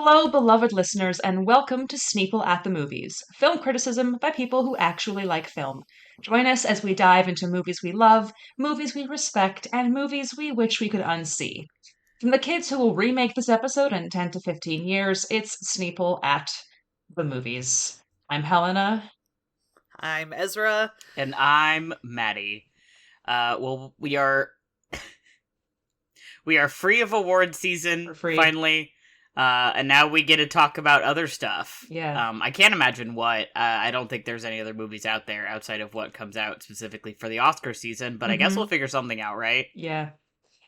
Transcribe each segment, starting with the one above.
Hello, beloved listeners, and welcome to Sneople at the Movies, film criticism by people who actually like film. Join us as we dive into movies we love, movies we respect, and movies we wish we could unsee. From the kids who will remake this episode in 10 to 15 years, it's Sneople at the Movies. I'm Helena. I'm Ezra. And I'm Maddie. We are free of award season, We're free. finally. And now we get to talk about other stuff. Yeah. I can't imagine what. I don't think there's any other movies out there outside of what comes out specifically for the Oscar season, but I guess we'll figure something out, right? Yeah.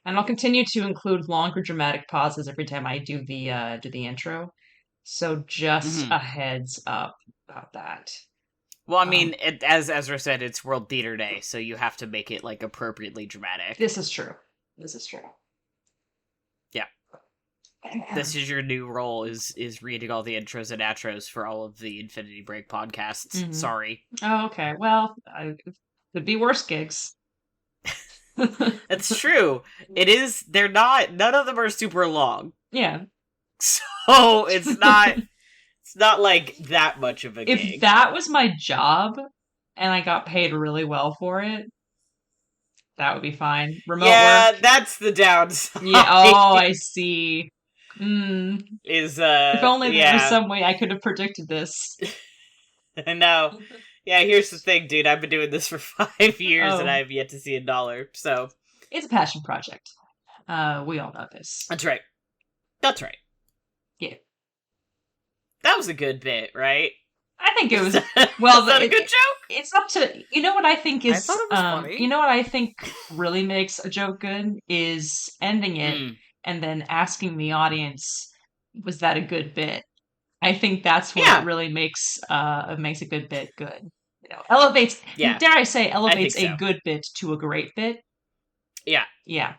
And I'll continue to include longer dramatic pauses every time I do the intro. So just a heads up about that. Well, I mean, as Ezra said, it's World Theater Day, so you have to make it, like, appropriately dramatic. This is true. Yeah. This is your new role, is reading all the intros and outros for all of the Infinity Break podcasts. Sorry. Oh, okay. Well, could be worse gigs. That's true. It is, none of them are super long. Yeah. So, it's not like that much of a gig. If that was my job and I got paid really well for it, that would be fine. Remote work. That's the downside. Yeah. Oh, I see. If only there was some way I could have predicted this. I know. Yeah, here's the thing, dude. I've been doing this for 5 years and I've yet to see $1. So it's a passion project. We all know this. That's right. Yeah. That was a good bit, right? I think it was. Well, is that a good joke? It's up to what I think is. I thought it was funny. You know what I think really makes a joke good is ending it and then asking the audience, "Was that a good bit?" I think that's what really makes a good bit good. You know, elevates. Yeah. Dare I say, elevates so. a good bit to a great bit. Yeah. Yeah.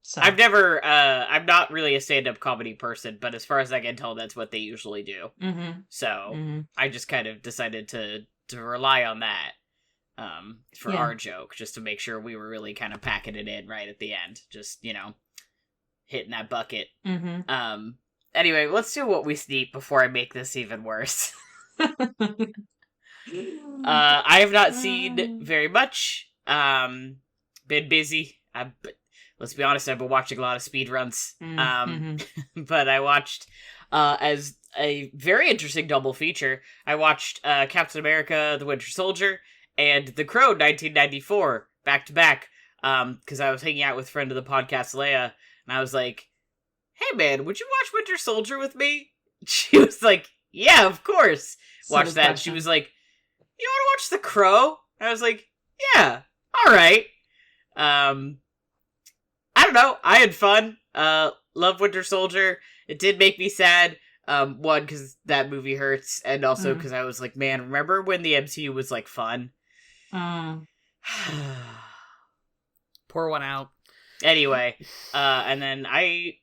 So I'm not really a stand-up comedy person, but as far as I can tell, that's what they usually do. So I just kind of decided to rely on that for our joke, just to make sure we were really kind of packing it in right at the end. Just, hitting that bucket. Anyway, let's do what we sneak before I make this even worse. I have not seen very much. Been busy. Let's be honest, I've been watching a lot of speedruns. But I watched, as a very interesting double feature, I watched Captain America, The Winter Soldier, and The Crow 1994, back to back, because I was hanging out with friend of the podcast, Leia, and I was like, "Hey man, would you watch Winter Soldier with me?" She was like, "Yeah, of course." Watch that. And she was like, "You want to watch The Crow?" I was like, "Yeah, alright." I don't know. I had fun. Love Winter Soldier. It did make me sad. One, because that movie hurts, and also because I was like, man, remember when the MCU was, like, fun? Pour one out. Anyway, and then I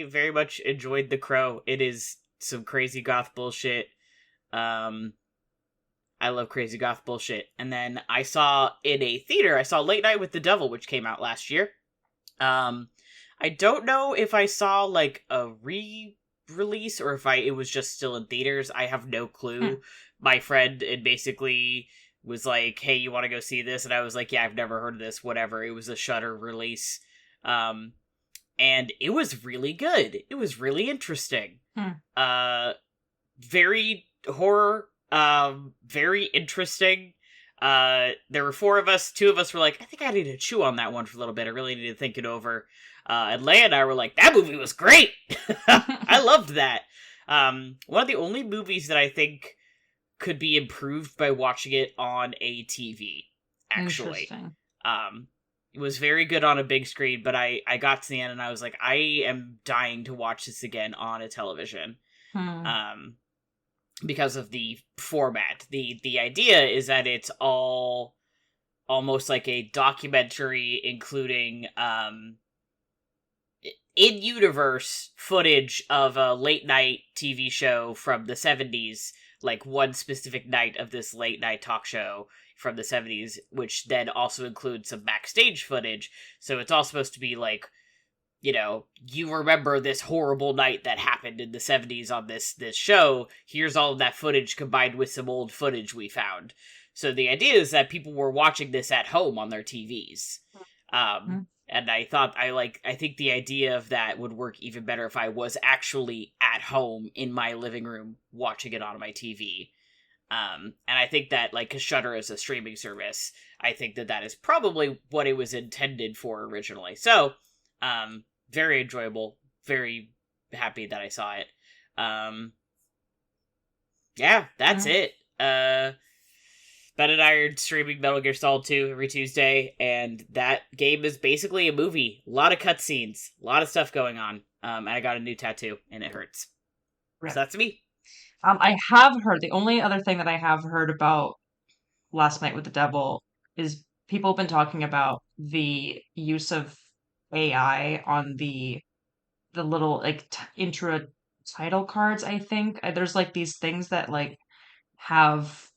very much enjoyed The Crow. It is some crazy goth bullshit. I love crazy goth bullshit. And then I saw Late Night with the Devil, which came out last year. I don't know if I saw, like, a re-release or if it was just still in theaters. I have no clue. My friend, basically was like, "Hey, you want to go see this?" And I was like, "Yeah, I've never heard of this, whatever." It was a Shudder release. And it was really good. It was really interesting. Very horror, very interesting. There were 4 of us. 2 of us were like, "I think I need to chew on that one for a little bit. I really need to think it over." And Leia and I were like, "That movie was great." I loved that. One of the only movies that I think could be improved by watching it on a TV, actually. It was very good on a big screen, but I got to the end and I was like, I am dying to watch this again on a television. Because of the format. The idea is that it's all almost like a documentary, including in-universe footage of a late-night TV show from the 70s, like one specific night of this late-night talk show from the 70s, which then also includes some backstage footage. So it's all supposed to be like, you remember this horrible night that happened in the 70s on this show. Here's all of that footage combined with some old footage we found. So the idea is that people were watching this at home on their TVs. And I think the idea of that would work even better if I was actually at home in my living room watching it on my TV. And I think that, like, 'cause Shudder is a streaming service, I think that is probably what it was intended for originally. So, very enjoyable, very happy that I saw it. Yeah, that's it. Ben and I are streaming Metal Gear Solid 2 every Tuesday, and that game is basically a movie. A lot of cutscenes, a lot of stuff going on. And I got a new tattoo, and it hurts. Right. So that's me. I have heard, the only other thing that I have heard about Last Night with the Devil is people have been talking about the use of AI on the little, like, intro title cards, I think. There's, like, these things that, like, have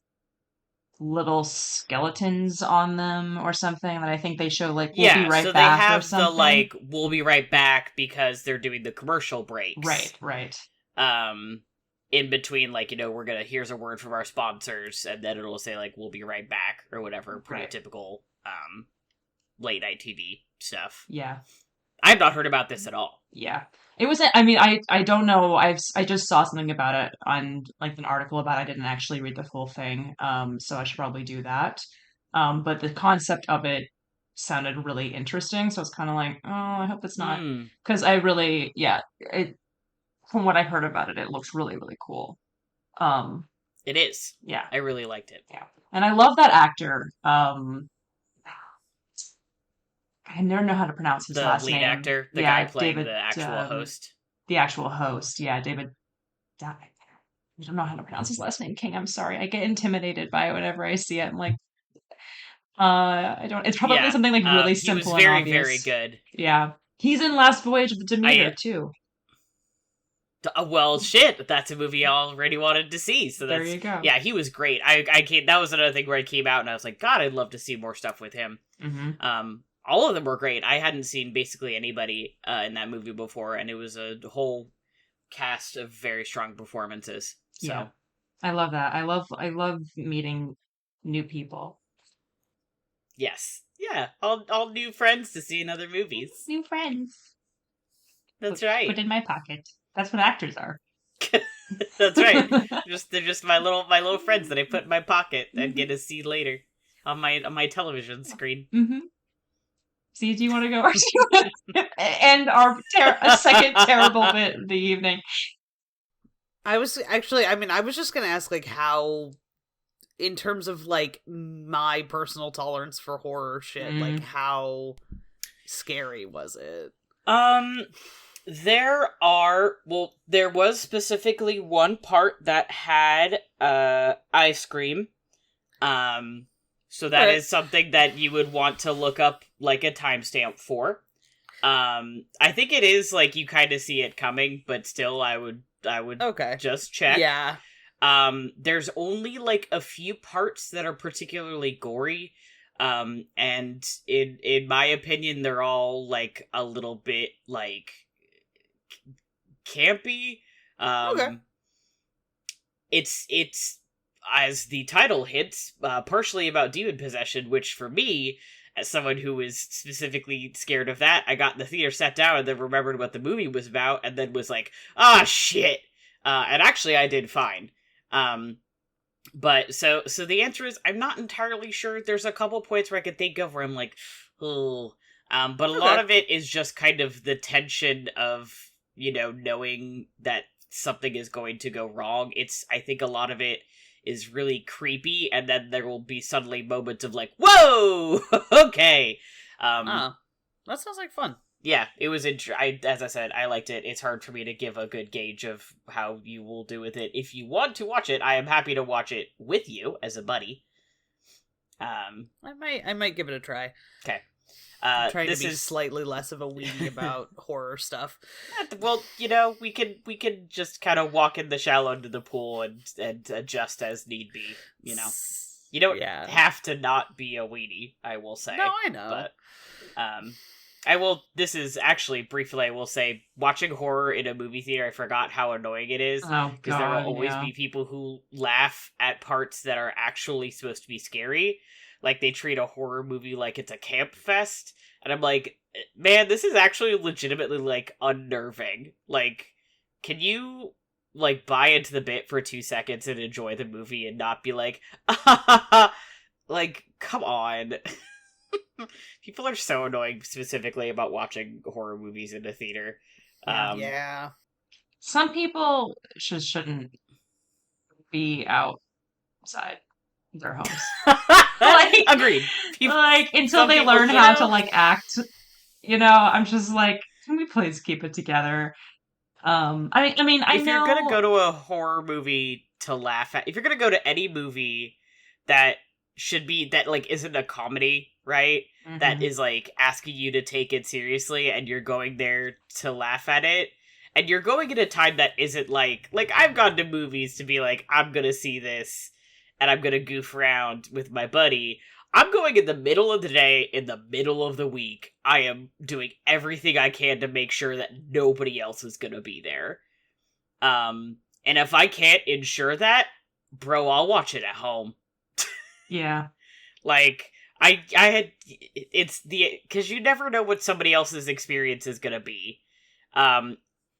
little skeletons on them or something that I think they show, like, we'll be right so back they have or something. the, like, we'll be right back because they're doing the commercial breaks. Right. In between, like, here's a word from our sponsors, and then it'll say, like, we'll be right back, or whatever. Pretty typical, late night TV stuff. Yeah. I've not heard about this at all. Yeah. It was, I mean, I don't know. I just saw something about it on, like, an article about it. I didn't actually read the full thing. So I should probably do that. But the concept of it sounded really interesting. So it's kind of like, oh, I hope it's not, because I really, from what I heard about it, it looks really, really cool. It is. Yeah. I really liked it. Yeah. And I love that actor. I never know how to pronounce his last name. The lead actor, the guy playing the actual host. The actual host, yeah, David. I don't know how to pronounce his last name, King. I'm sorry. I get intimidated by it whenever I see it. I'm like, I don't. It's probably something like really simple and obvious. He was very, very good. Yeah, he's in Last Voyage of the Demeter too. Well, shit, that's a movie I already wanted to see. So there you go. Yeah, he was great. I came. That was another thing where I came out and I was like, God, I'd love to see more stuff with him. Mm-hmm. All of them were great. I hadn't seen basically anybody in that movie before, and it was a whole cast of very strong performances. So yeah. I love that. I love meeting new people. Yes. Yeah. All new friends to see in other movies. New friends. That's right. Put in my pocket. That's what actors are. That's right. They're just my little friends that I put in my pocket and get to see later on my television screen. Mm-hmm. See, do you want to go or do you want to end a second terrible bit of the evening? I was just gonna ask, like, how, in terms of, like, my personal tolerance for horror shit, like, how scary was it? There was specifically one part that had ice cream. So that is something that you would want to look up, like, a timestamp for. I think it is, like, you kind of see it coming, but still I would just check. Yeah. There's only, like, a few parts that are particularly gory. And in my opinion, they're all, like, a little bit, like, campy. It's as the title hints, partially about demon possession, which for me, as someone who is specifically scared of that, I got in the theater, sat down, and then remembered what the movie was about, and then was like, shit! And actually I did fine. But, so the answer is, I'm not entirely sure. There's a couple points where I could think of where I'm like, oh. But a lot of it is just kind of the tension of, knowing that something is going to go wrong. I think a lot of it is really creepy, and then there will be suddenly moments of like, whoa, okay. That sounds like fun. Yeah, it was. As I said, I liked it. It's hard for me to give a good gauge of how you will do with it. If you want to watch it, I am happy to watch it with you as a buddy. I might give it a try. Okay. I'm trying to be slightly less of a weenie about horror stuff. Well, we could just kind of walk in the shallow into the pool and adjust as need be. You don't have to not be a weenie, I will say. No, I know. But, This is actually, briefly, I will say, watching horror in a movie theater, I forgot how annoying it is. Oh, Because there will always yeah. be people who laugh at parts that are actually supposed to be scary. Like, they treat a horror movie like it's a camp fest. And I'm like, man, this is actually legitimately, like, unnerving. Like, can you, like, buy into the bit for 2 seconds and enjoy the movie and not be like, like, come on. People are so annoying specifically about watching horror movies in the theater. Yeah. Some people shouldn't be outside their homes. Like, agreed. Like, until they learn how to, like, act, I'm just like, can we please keep it together? I mean, I know... If you're gonna go to a horror movie to laugh at, if you're gonna go to any movie that like, isn't a comedy, right? Mm-hmm. That is, like, asking you to take it seriously, and you're going there to laugh at it, and you're going at a time that isn't, like, I've gone to movies to be like, I'm gonna see this, and I'm gonna goof around with my buddy. I'm going in the middle of the day, in the middle of the week. I am doing everything I can to make sure that nobody else is gonna be there. And if I can't ensure that, bro, I'll watch it at home. Yeah. Like, because you never know what somebody else's experience is gonna be. Leia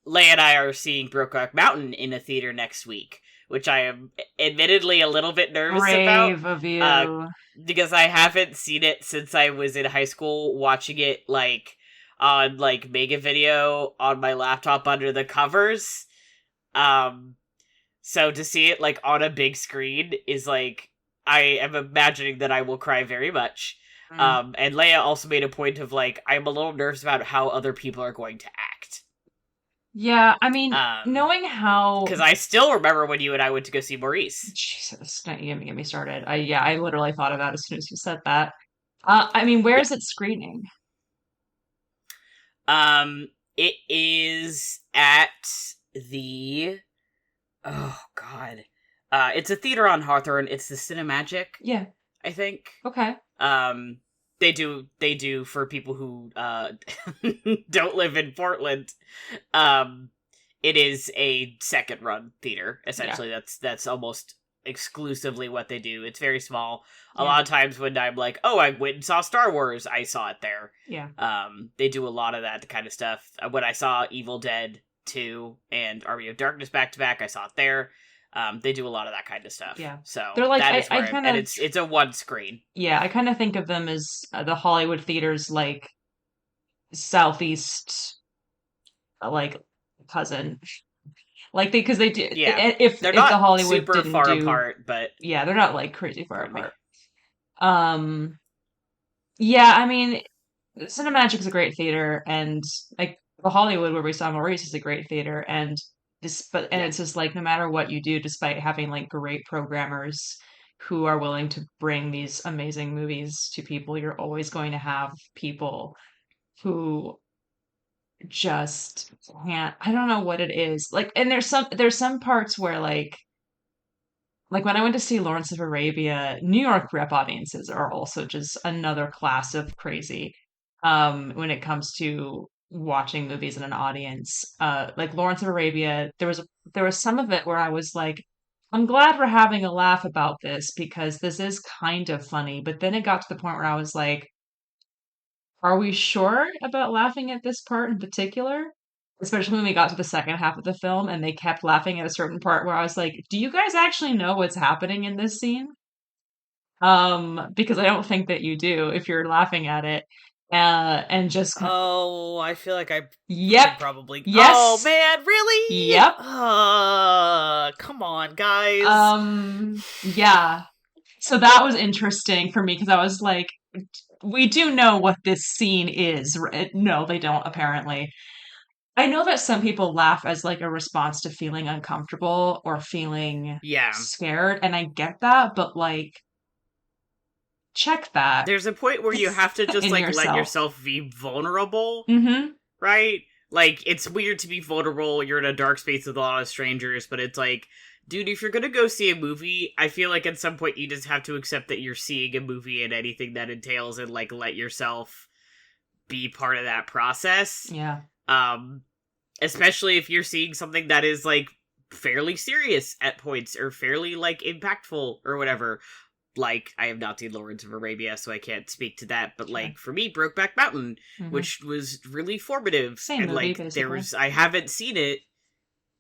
and I are seeing Brokeback Mountain in a theater next week, which I am admittedly a little bit nervous Brave about. of you. Because I haven't seen it since I was in high school, watching it, like, on, like, Mega Video on my laptop under the covers. So to see it, like, on a big screen is, like, I am imagining that I will cry very much. And Leia also made a point of, like, I'm a little nervous about how other people are going to act. Yeah, I mean, knowing how... Because I still remember when you and I went to go see Maurice. Jesus, don't you get me started. I literally thought of that as soon as you said that. I mean, where is it screening? It is at the... Oh, God. It's a theater on Hawthorne. It's the Cinemagic. Yeah. I think. Okay. They do for people who don't live in Portland. It is a second run theater, essentially. Yeah. That's almost exclusively what they do. It's very small. A lot of times when I'm like, oh, I went and saw Star Wars, I saw it there. Yeah. They do a lot of that kind of stuff. When I saw Evil Dead 2 and Army of Darkness back to back, I saw it there. They do a lot of that kind of stuff. Yeah. So they're like, that is and it's a one screen. Yeah, I kind of think of them as the Hollywood theaters, like Southeast, like cousin, like because they do. Yeah, if they're not the Hollywood super didn't far apart, but yeah, they're not like crazy far apart. Yeah, I mean, Cinemagic is a great theater, and like the Hollywood where we saw Maurice is a great theater, and it's just like no matter what you do, despite having like great programmers who are willing to bring these amazing movies to people, you're always going to have people who just can't. I don't know what it is. Like, and there's some parts where like when I went to see Lawrence of Arabia, New York rep audiences are also just another class of crazy when it comes to watching movies in an audience. Like Lawrence of Arabia, there was some of it where I was like, I'm glad we're having a laugh about this because this is kind of funny. But then it got to the point where I was like, are we sure about laughing at this part in particular? Especially when we got to the second half of the film and they kept laughing at a certain part where I was like, do you guys actually know what's happening in this scene? Because I don't think that you do if you're laughing at it. And just I feel like I probably yes. Oh man, really? Yep. Come on, guys. Yeah. So that was interesting for me because I was like, we do know what this scene is. No, they don't apparently. I know that some people laugh as like a response to feeling uncomfortable or feeling scared, and I get that, but like check that. There's a point where you have to just like let yourself be vulnerable, right? Like, it's weird to be vulnerable. You're in a dark space with a lot of strangers, but it's like, dude, if you're gonna go see a movie, I feel like at some point you just have to accept that you're seeing a movie and anything that entails and like let yourself be part of that process. Yeah. Especially if you're seeing something that is, like, fairly serious at points, or fairly, like, impactful, or whatever. Like, I have not seen Lawrence of Arabia, so I can't speak to that, but, like, for me, Brokeback Mountain, which was really formative. Same and, movie, like, basically. I haven't seen it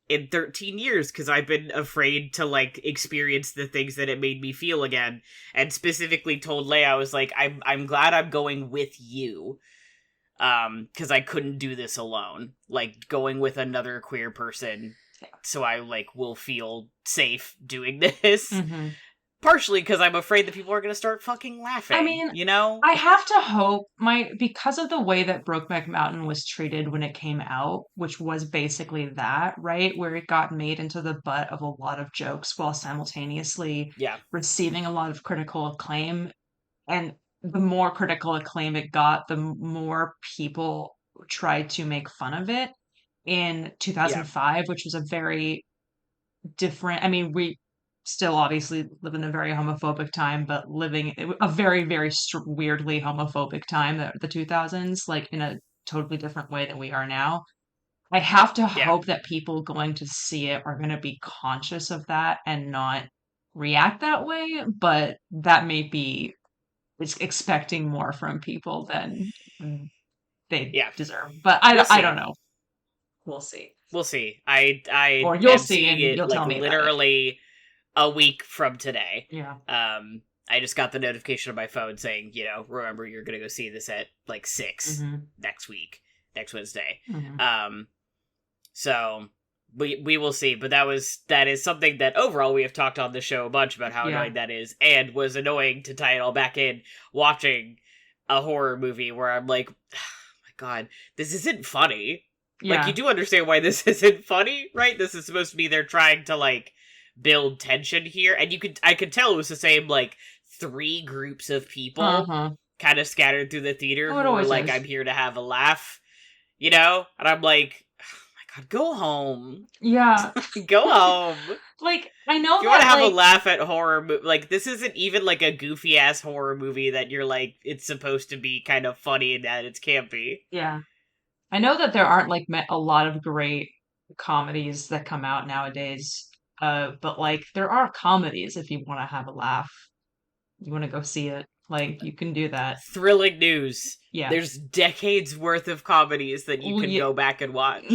in 13 years, because I've been afraid to, like, experience the things that it made me feel again, and specifically told Leia, I was like, I'm glad I'm going with you, because I couldn't do this alone. Like, going with another queer person, so I, like, will feel safe doing this. Partially because I'm afraid that people are going to start fucking laughing. I mean, you know? I have to hope because of the way that Brokeback Mountain was treated when it came out, which was basically that, right? Where it got made into the butt of a lot of jokes while simultaneously receiving a lot of critical acclaim. And the more critical acclaim it got, the more people tried to make fun of it. In 2005, which was a very different, I mean, we still obviously live in a very homophobic time, but living a very, very weirdly homophobic time, the 2000s, like in a totally different way than we are now. I have to hope that people going to see it are going to be conscious of that and not react that way, but that may be it's expecting more from people than they deserve. But I don't know. We'll see. We'll see. I or you'll am see seeing and it, you'll like, tell me literally a week from today. Yeah. I just got the notification on my phone saying, you know, remember, you're gonna go see this at, like, 6 next week, next Wednesday. So we will see, but that is something that overall we have talked on the show a bunch about how annoying that is, and was annoying, to tie it all back in, watching a horror movie where I'm like, oh my god, this isn't funny. Like, you do understand why this isn't funny, right? This is supposed to be they're trying to, like, build tension here, and I could tell it was the same, like, 3 groups of people kind of scattered through the theater who were like, I'm here to have a laugh, you know? And I'm like, oh my god, go home. Yeah. Go home. Like, I know if you want to have a laugh at horror, like, this isn't even, like, a goofy-ass horror movie that you're like, it's supposed to be kind of funny and that it's campy. Yeah. I know that there aren't, like, a lot of great comedies that come out nowadays, but, like, there are comedies if you want to have a laugh. You want to go see it. Like, you can do that. Thrilling news. Yeah. There's decades worth of comedies that you can go back and watch.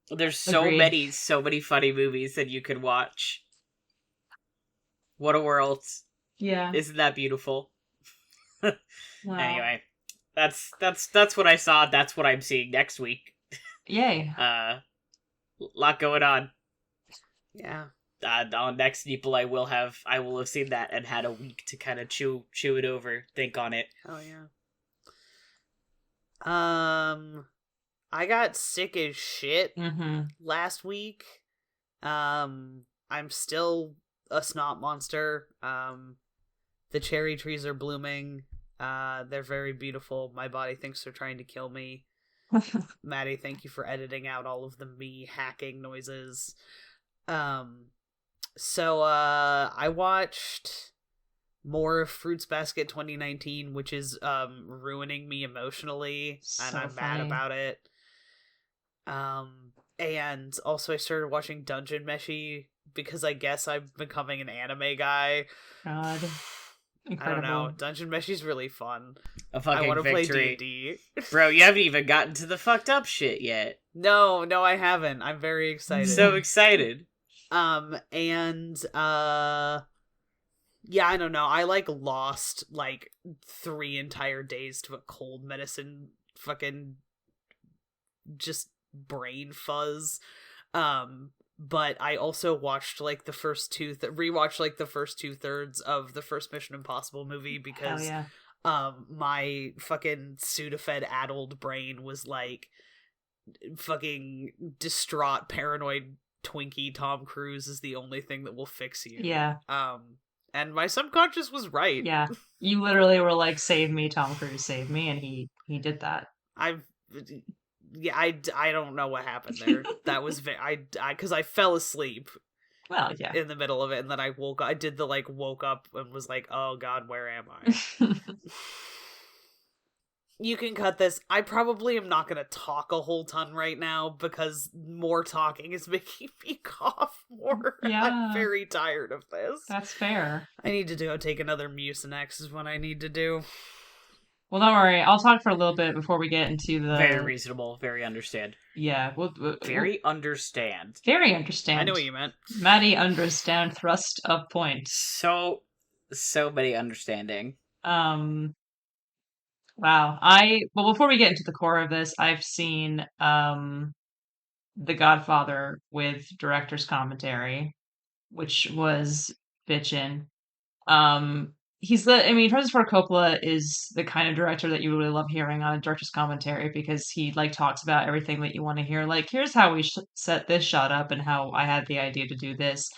There's so many funny movies that you can watch. What a world. Yeah. Isn't that beautiful? Wow. Anyway. That's what I saw. That's what I'm seeing next week. Yay. Lot going on. Yeah. On next Sneople, I will have seen that and had a week to kind of chew it over, think on it. Hell yeah. I got sick as shit last week. I'm still a snot monster. The cherry trees are blooming. They're very beautiful. My body thinks they're trying to kill me. Maddie, thank you for editing out all of the me hacking noises. So I watched more of Fruits Basket 2019, which is ruining me emotionally, and I'm mad about it. And also I started watching Dungeon Meshi because I guess I'm becoming an anime guy. God. I Incredible. don't know. Dungeon Meshi's really fun. A fucking I want to play victory. D&D. Bro, you haven't even gotten to the fucked up shit yet. No, I haven't. I'm very excited. So excited. Yeah, I don't know. I, like, lost, like, 3 entire days to a cold medicine fucking just brain fuzz. But I also watched, like, the first rewatched, like, the first 2/3 of the first Mission Impossible movie because, my fucking Sudafed addled brain was, like, fucking distraught, paranoid Twinkie Tom Cruise is the only thing that will fix you. Yeah. And my subconscious was right. Yeah. You literally were like, save me, Tom Cruise, save me, and he did that. I don't know what happened there. That was because I fell asleep. Well, yeah. In the middle of it, and then I woke up. I did the, like, woke up and was like, oh god, where am I? You can cut this. I probably am not going to talk a whole ton right now because more talking is making me cough more. Yeah. I'm very tired of this. That's fair. I need to go take another Mucinex is what I need to do. Well, don't worry. I'll talk for a little bit before we get into the... Very reasonable. Very understand. Yeah. Very understand. Very understand. I know what you meant. Maddie understand thrust of point. So many understanding. Wow. Well, before we get into the core of this, I've seen The Godfather with director's commentary, which was bitchin'. Francis Ford Coppola is the kind of director that you really love hearing on a director's commentary because he like talks about everything that you want to hear. Like, here's how we set this shot up and how I had the idea to do this.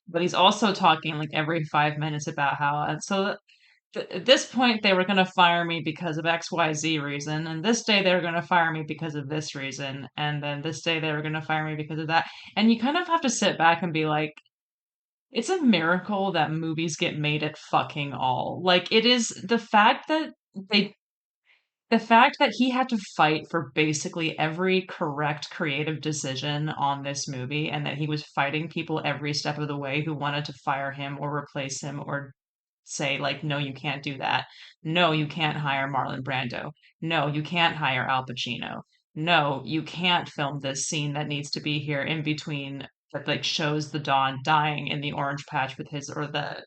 But he's also talking like every 5 minutes about how, and so at this point they were going to fire me because of XYZ reason, and this day they were going to fire me because of this reason, and then this day they were going to fire me because of that. And you kind of have to sit back and be like, it's a miracle that movies get made at fucking all. Like, it is the fact that he had to fight for basically every correct creative decision on this movie, and that he was fighting people every step of the way who wanted to fire him or replace him or say, like, no, you can't do that. No, you can't hire Marlon Brando. No, you can't hire Al Pacino. No, you can't film this scene that needs to be here in between that like shows the Don dying in the orange patch with his, or the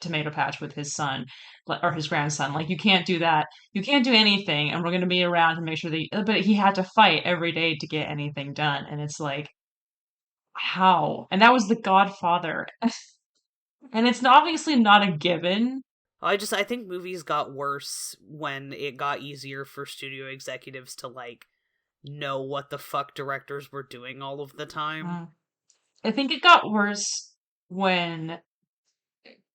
tomato patch with his son or his grandson. Like, you can't do that. You can't do anything, and we're going to be around to make sure that. But he had to fight every day to get anything done, and it's like, how? And that was The Godfather. And it's obviously not a given. I think movies got worse when it got easier for studio executives to, like, know what the fuck directors were doing all of the time. I think it got worse when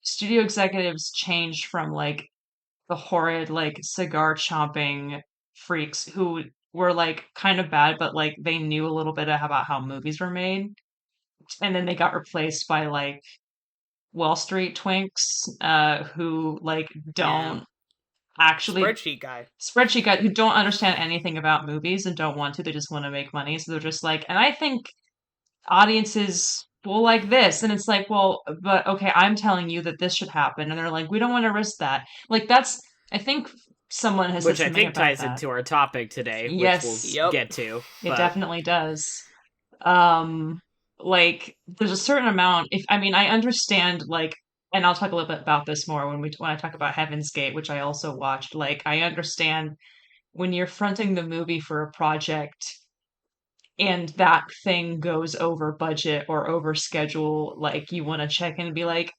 studio executives changed from, like, the horrid, like, cigar chomping freaks who were, like, kind of bad, but, like, they knew a little bit about how movies were made. And then they got replaced by, like, Wall Street twinks who like don't actually spreadsheet guy who don't understand anything about movies and don't want to. They just want to make money, so they're just like, and I think audiences will like this, and it's like, well, but okay, I'm telling you that this should happen, and they're like, we don't want to risk that. Like, that's, I think someone has which said I think ties that. into our topic today, Yes, which we'll get to. It definitely does. Like, there's a certain amount, I understand, like, and I'll talk a little bit about this more when I talk about Heaven's Gate, which I also watched. Like, I understand when you're fronting the movie for a project and that thing goes over budget or over schedule, like, you want to check in and be like,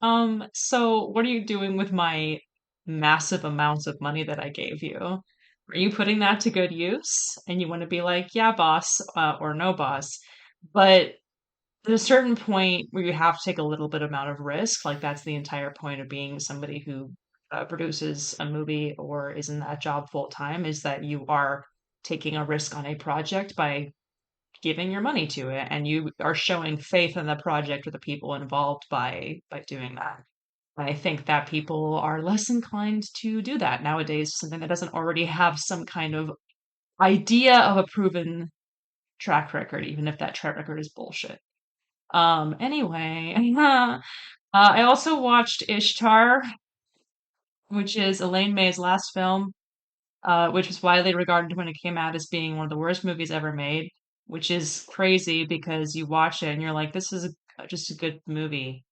so what are you doing with my massive amounts of money that I gave you? Are you putting that to good use? And you want to be like, yeah, boss, or no, boss. But at a certain point where you have to take a little bit amount of risk, like, that's the entire point of being somebody who produces a movie or is in that job full time, is that you are taking a risk on a project by giving your money to it, and you are showing faith in the project or the people involved by doing that. I think that people are less inclined to do that nowadays, something that doesn't already have some kind of idea of a proven track record, even if that track record is bullshit. Anyway, I also watched Ishtar, which is Elaine May's last film, which was widely regarded when it came out as being one of the worst movies ever made, which is crazy because you watch it and you're like, this is just a good movie.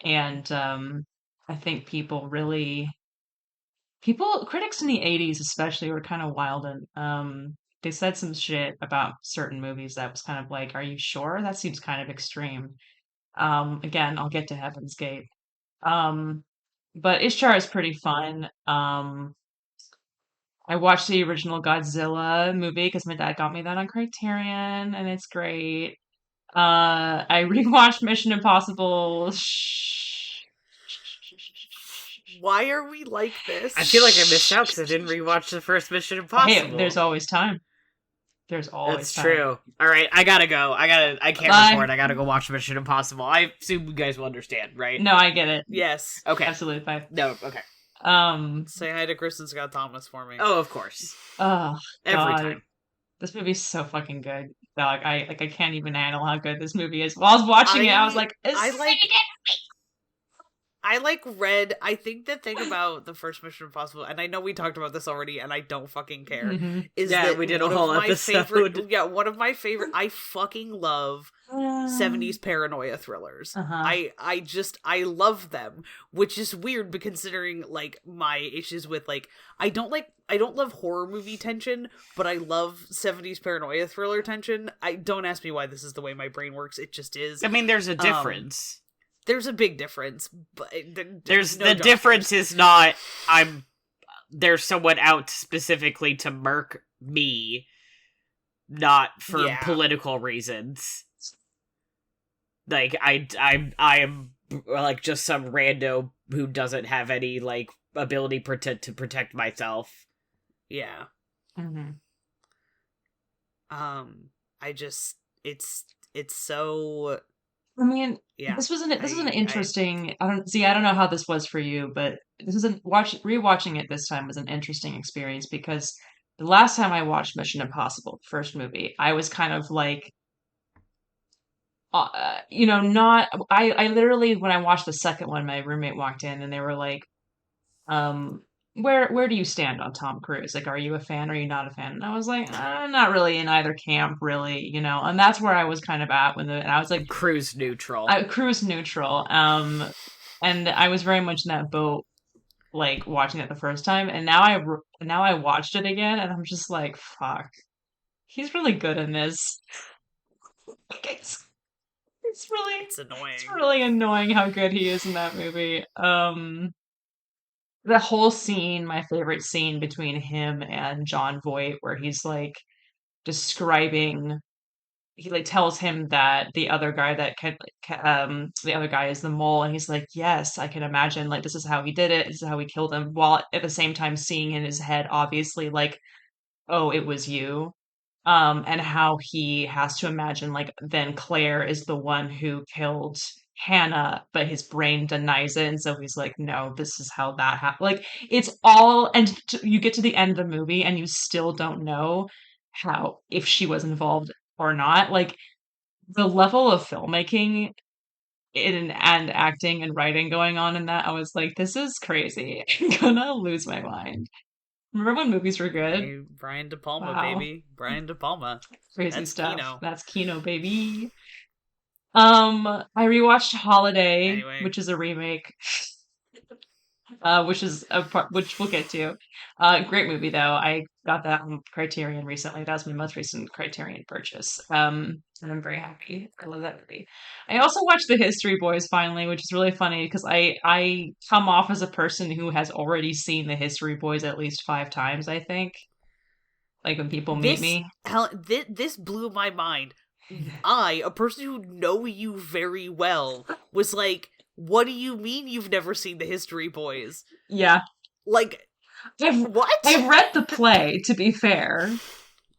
And I think critics in the 80s especially were kind of wild, and they said some shit about certain movies that was kind of like, are you sure? That seems kind of extreme. Again, I'll get to Heaven's Gate. But Ishtar is pretty fun. I watched the original Godzilla movie because my dad got me that on Criterion, and it's great. I rewatched Mission Impossible. Why are we like this? I feel like I missed out because I didn't rewatch the first Mission Impossible. Hey, there's always time. There's always That's time. True. All right, I gotta go. I can't record. I gotta go watch Mission Impossible. I assume you guys will understand, right? No, I get it. Yes. Okay. Absolutely fine. No, okay. Say hi to Kristen Scott Thomas for me. Oh, of course. Oh Every God, time. this movie's so fucking good. Dog, I can't even handle how good this movie is. While I was watching it, I was like, I think the thing about the first Mission Impossible, and I know we talked about this already, and I don't fucking care, is that we did a whole episode. One of my favorite, I fucking love 70s paranoia thrillers. I love them, which is weird, but considering, like, my issues with, like, I don't love horror movie tension, but I love 70s paranoia thriller tension. Don't ask me why this is the way my brain works, it just is. I mean, there's a difference. There's a big difference, but there's no the difference is not there's someone out specifically to murk me, not for political reasons. Like I am like just some rando who doesn't have any like ability to protect myself. Yeah. I just it's so. I mean, this was an interesting. I don't know how this was for you, but this is rewatching it this time was an interesting experience because the last time I watched Mission Impossible, first movie, I was kind of like, not. I literally when I watched the second one, my roommate walked in and they were like, where do you stand on Tom Cruise? Like, are you a fan or are you not a fan? And I was like, I'm not really in either camp, really, and that's where I was kind of at and I was like cruise neutral. Cruise neutral. And I was very much in that boat, like watching it the first time, and now I watched it again, and I'm just like, fuck, he's really good in this. It's annoying. It's really annoying how good he is in that movie. The whole scene, my favorite scene between him and Jon Voight, where he's like describing, he like tells him that the other guy the other guy is the mole, and he's like, yes, I can imagine, like, this is how he did it, this is how he killed him, while at the same time seeing in his head, obviously, like, oh, it was you. And how he has to imagine, like, then Claire is the one who killed Hannah, but his brain denies it, and so he's like, no, this is how that happened. Like, it's all, and you get to the end of the movie, and you still don't know how, if she was involved or not. Like, the level of filmmaking and acting and writing going on in that, I was like, this is crazy. I'm gonna lose my mind. Remember when movies were good? Hey, Brian De Palma, baby. Brian De Palma. Crazy stuff. Kino. That's Kino, baby. I rewatched Holiday, which is a remake. Which we'll get to. Great movie though. I got that on Criterion recently. That was my most recent Criterion purchase. And I'm very happy. I love that movie. I also watched The History Boys finally, which is really funny because I come off as a person who has already seen The History Boys at least 5 times, I think. Like when people meet me. This blew my mind. I, a person who know you very well, was like, what do you mean you've never seen The History Boys? Yeah. Like, what? I've read the play, to be fair.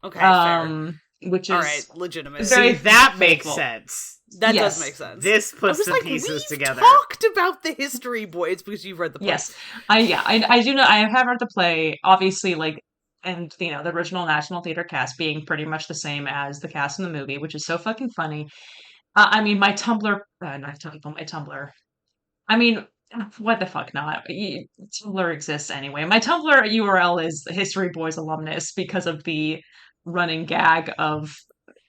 Okay, fair. Which is... Alright, legitimate. See, that makes sense. That does make sense. This puts the pieces together. Talked about The History Boys because you've read the play. Yes. I do know, I have read the play, obviously, like, and, the original National Theater cast being pretty much the same as the cast in the movie, which is so fucking funny. I mean, my Tumblr... not Tumblr, my Tumblr. I mean, what the fuck not? Tumblr exists anyway. My Tumblr URL is History Boys Alumnus because of the running gag of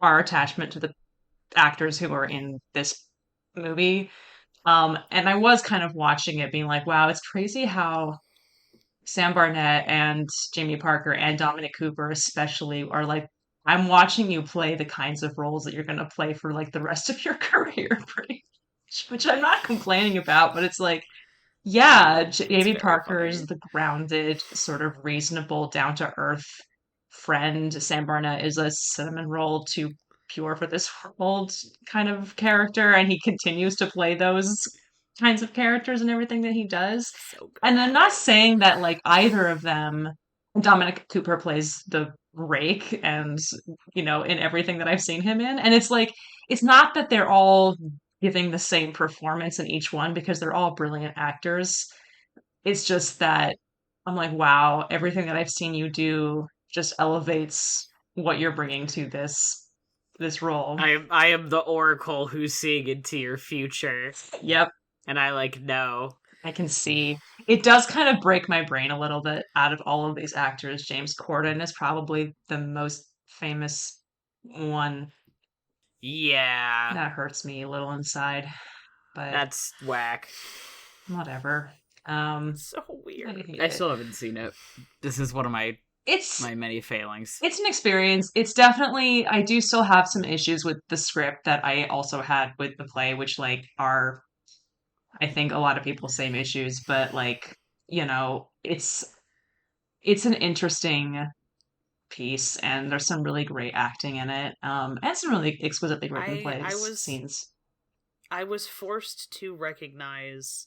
our attachment to the actors who are in this movie. And I was kind of watching it being like, wow, it's crazy how Sam Barnett and Jamie Parker and Dominic Cooper especially are like, I'm watching you play the kinds of roles that you're going to play for like the rest of your career, pretty much, which I'm not complaining about, but it's like, yeah, Jamie Parker is the grounded, sort of reasonable, down-to-earth friend. Sam Barnett is a cinnamon roll too pure for this world kind of character, and he continues to play those kinds of characters in everything that he does. So and I'm not saying that like either of them, Dominic Cooper plays the rake and in everything that I've seen him in, and it's like, it's not that they're all giving the same performance in each one because they're all brilliant actors, it's just that I'm like, wow, everything that I've seen you do just elevates what you're bringing to this role. I am the oracle who's seeing into your future. Yep. And I know. I can see. It does kind of break my brain a little bit. Out of all of these actors, James Corden is probably the most famous one. Yeah. That hurts me a little inside. But that's whack. Whatever. So weird. I still haven't seen it. This is one of my many failings. It's an experience. It's definitely, I do still have some issues with the script that I also had with the play, which are, I think, a lot of people's same issues, but it's an interesting piece, and there's some really great acting in it, and some really exquisitely written scenes. I was forced to recognize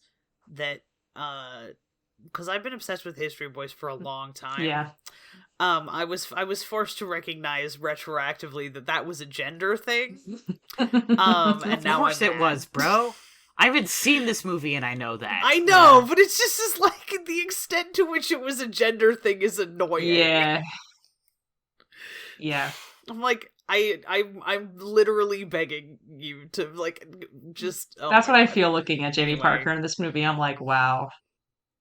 that, because I've been obsessed with History Boys for a long time. Yeah. I was forced to recognize retroactively that was a gender thing. And now of course it was, bro. I haven't seen this movie and I know that. I know, but it's just as the extent to which it was a gender thing is annoying. Yeah. Yeah. I'm like, I'm literally begging you to just. Oh, that's what I feel looking at Jamie Parker in this movie. I'm like, wow.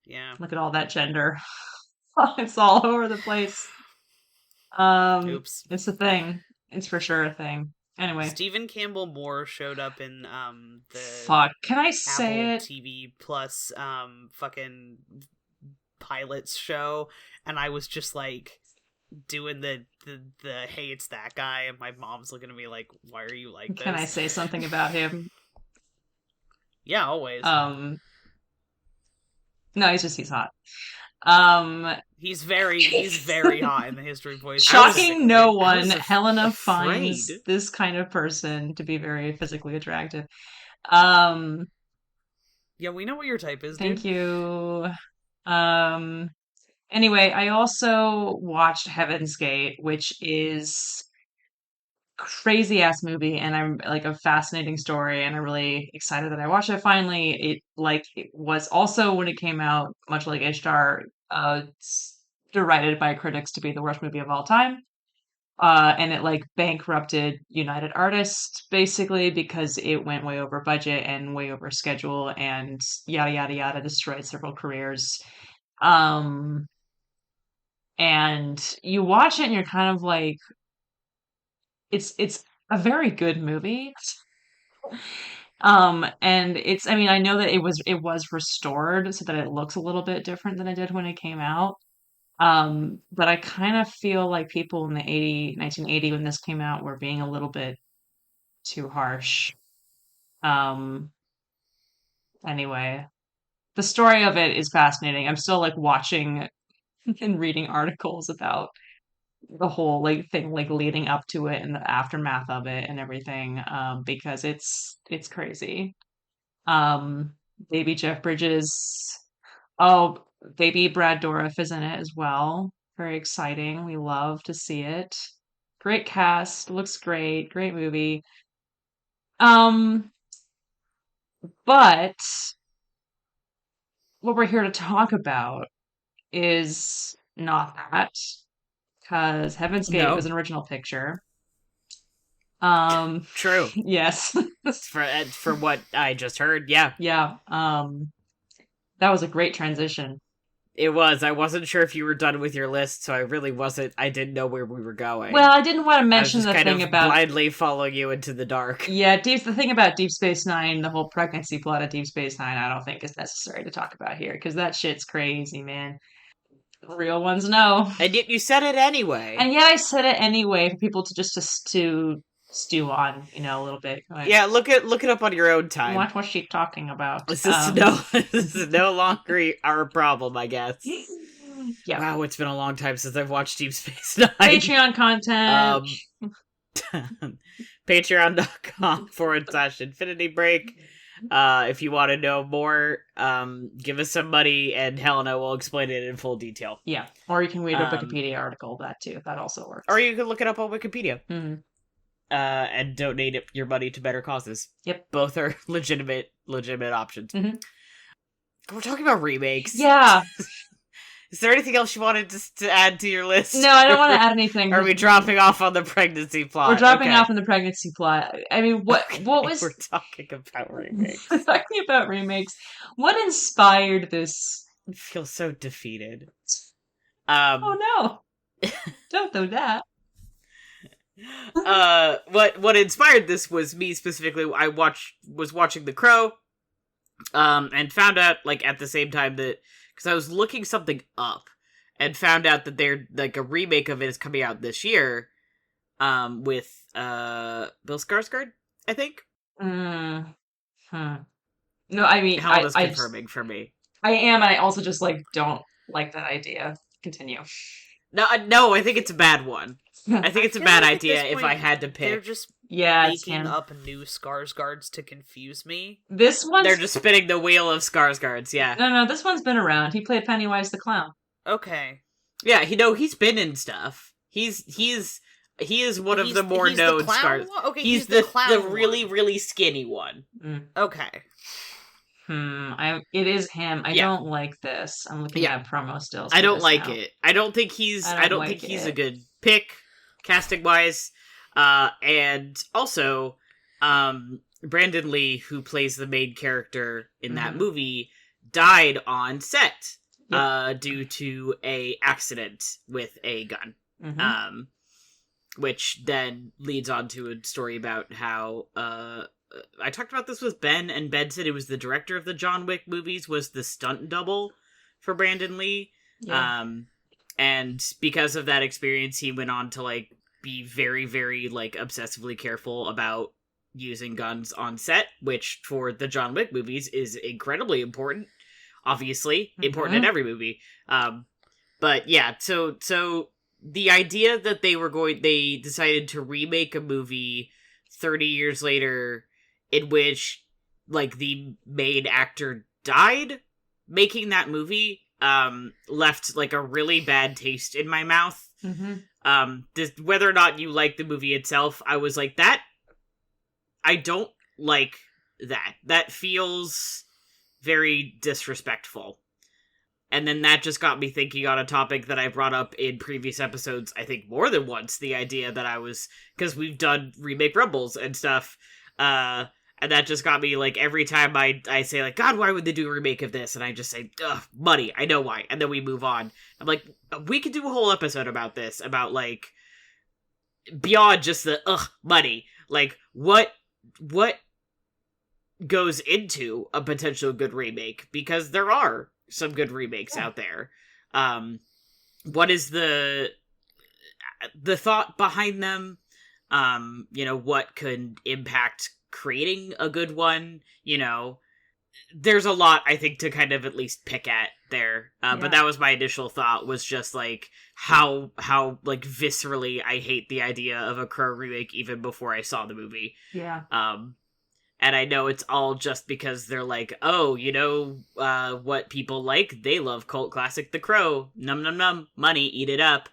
Yeah. Look at all that gender. It's all over the place. Oops. It's a thing. It's for sure a thing. Anyway, Stephen Campbell Moore showed up in the Can I say Apple it? TV Plus fucking pilots show, and I was just doing the hey, it's that guy, and my mom's looking at me like, why are you like this? Can I say something about him? Yeah, always. No, he's hot. He's very hot in the History Boys. Shocking no one, Helena finds this kind of person to be very physically attractive. Yeah, we know what your type is, Thank you. Anyway, I also watched Heaven's Gate, which is crazy ass movie, and I'm a fascinating story, and I'm really excited that I watched it finally. It was also, when it came out, much like Ishtar, derided by critics to be the worst movie of all time. And it bankrupted United Artists basically because it went way over budget and way over schedule and yada yada yada, destroyed several careers. And you watch it and you're kind of like, it's a very good movie. And I know that it was restored so that it looks a little bit different than it did when it came out. But I kind of feel like people in the 1980 when this came out were being a little bit too harsh. Anyway, the story of it is fascinating. I'm still watching and reading articles about the whole thing leading up to it and the aftermath of it and everything, because it's crazy. Baby Jeff Bridges. Oh, baby Brad Dourif is in it as well. Very exciting. We love to see it. Great cast. Looks great. Great movie. But what we're here to talk about is not that, because Heaven's Gate was an original picture. True. Yes. for what I just heard, yeah. Yeah. That was a great transition. It was. I wasn't sure if you were done with your list, so I didn't know where we were going. Well, I didn't want to mention the thing about blindly following you into the dark. Yeah, the thing about Deep Space Nine, the whole pregnancy plot of Deep Space Nine, I don't think is necessary to talk about here, because that shit's crazy, man. Real ones know. And yet you said it anyway. And yet I said it anyway for people to just to stew on, a little bit. Yeah, look it up on your own time. Watch what she's talking about. This is no longer our problem, I guess. Yeah. Wow, it's been a long time since I've watched Deep Space Nine. Patreon content. Patreon.com/Infinity Break. If you want to know more, give us some money and Helena will explain it in full detail. Yeah. Or you can read a Wikipedia article, that too. That also works. Or you can look it up on Wikipedia. Mm-hmm. And donate your money to better causes. Yep. Both are legitimate options. Mm-hmm. We're talking about remakes. Yeah. Is there anything else you wanted to add to your list? No, I don't want to add anything. Are we dropping off on the pregnancy plot? We're dropping off on the pregnancy plot. I mean, what was... We're talking about remakes. We're talking about remakes. What inspired this? I feel so defeated. Oh no. Don't do that. What inspired this was me specifically. I was watching The Crow, and found out, like, at the same time that, because I was looking something up and found out that they're, like, a remake of it is coming out this year, with Bill Skarsgård, I think. No, I mean, Helen is confirming for me. I am, and I also just, like, don't like that idea. Continue. No, I think it's a bad one. I think it's a bad idea if I had to pick. They're just making up new Skarsgårds to confuse me. This one, they're just spinning the wheel of Skarsgårds. Yeah. No, this one's been around. He played Pennywise the Clown. Okay. Yeah, he's been in stuff. He is one of the more known Skarsgårds. Okay, he's the really, really skinny one. Okay. It is him. I don't like this. I'm looking at promo stills. I don't like it. I don't think he's a good pick, casting wise. And also, Brandon Lee, who plays the main character in that movie, died on set due to a accident with a gun. Which then leads on to a story about how I talked about this with Ben, and Ben said it was the director of the John Wick movies was the stunt double for Brandon Lee. Yeah. And because of that experience, he went on to, like, be very, very, like, obsessively careful about using guns on set, which for the John Wick movies is incredibly important. Obviously, important in every movie. But yeah, so the idea that they decided to remake a movie 30 years later in which, like, the main actor died making that movie, left, like, a really bad taste in my mouth. Whether or not you like the movie itself, I was like, I don't like that. That feels very disrespectful. And then that just got me thinking on a topic that I brought up in previous episodes, I think more than once, the idea that because we've done remake rumbles and stuff, and that just got me, like, every time I say, like, God, why would they do a remake of this? And I just say, ugh, money, I know why. And then we move on. I'm like, we could do a whole episode about this, about, like, beyond just the, money. Like, what goes into a potential good remake? Because there are some good remakes out there. What is the thought behind them? What could impact creating a good one? There's a lot, I think, to kind of at least pick at there. But that was my initial thought, was just, like, how like, viscerally I hate the idea of a Crow remake even before I saw the movie. Yeah. And I know it's all just because they're like, oh, what people like? They love cult classic The Crow. Num num num. Money, eat it up.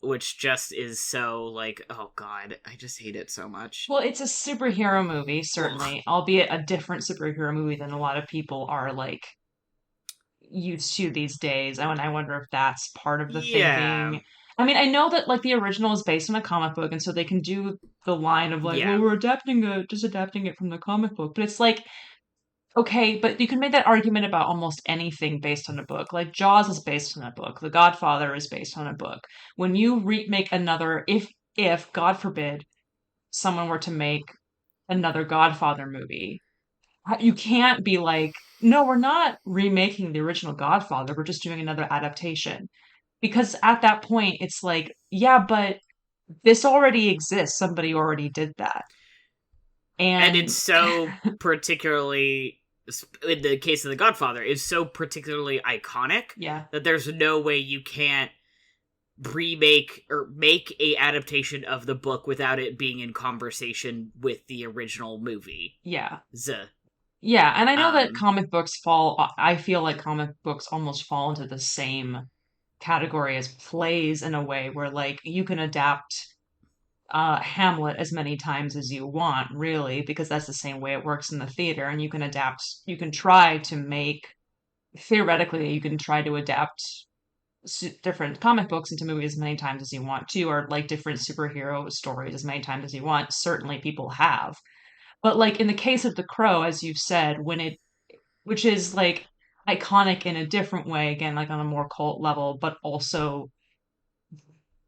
Which just is so, like, oh god, I just hate it so much. Well, it's a superhero movie, certainly, albeit a different superhero movie than a lot of people are, like, used to these days. And I wonder if that's part of the thinking. I mean, I know that, like, the original is based on a comic book, and so they can do the line of, like, well, we're just adapting it from the comic book. But it's like, okay, but you can make that argument about almost anything based on a book. Like, Jaws is based on a book. The Godfather is based on a book. When you remake another, if, God forbid, someone were to make another Godfather movie, you can't be like, no, we're not remaking the original Godfather, we're just doing another adaptation. Because at that point, it's like, yeah, but this already exists. Somebody already did that. And it's so particularly, in the case of The Godfather, is so particularly iconic that there's no way you can't remake or make a adaptation of the book without it being in conversation with the original movie. Yeah, and I know that I feel like comic books almost fall into the same category as plays in a way where, like, you can adapt Hamlet as many times as you want, really, because that's the same way it works in the theater, and you can adapt, you can try to make, theoretically, you can try to adapt different comic books into movies as many times as you want to, or like different superhero stories as many times as you want. Certainly people have. But like in the case of The Crow, as you've said, which is like iconic in a different way, again, like on a more cult level, but also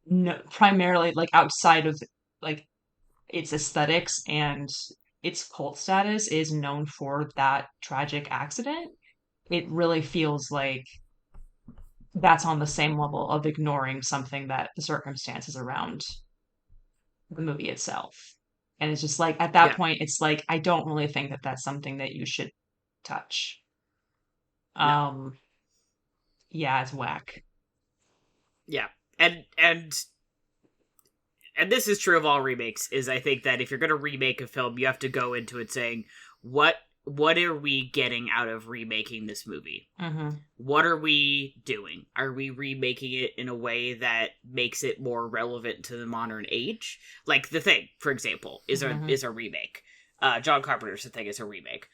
no, primarily like outside of like its aesthetics and its cult status is known for that tragic accident. It really feels like that's on the same level of ignoring something that the circumstances around the movie itself. And it's just like, at that Yeah. point, it's like, I don't really think that that's something that you should touch. No. Yeah, it's whack. Yeah. And this is true of all remakes, is I think that if you're going to remake a film, you have to go into it saying, what are we getting out of remaking this movie? Mm-hmm. What are we doing? Are we remaking it in a way that makes it more relevant to the modern age? Like The Thing, for example, is a remake. John Carpenter's The Thing is a remake.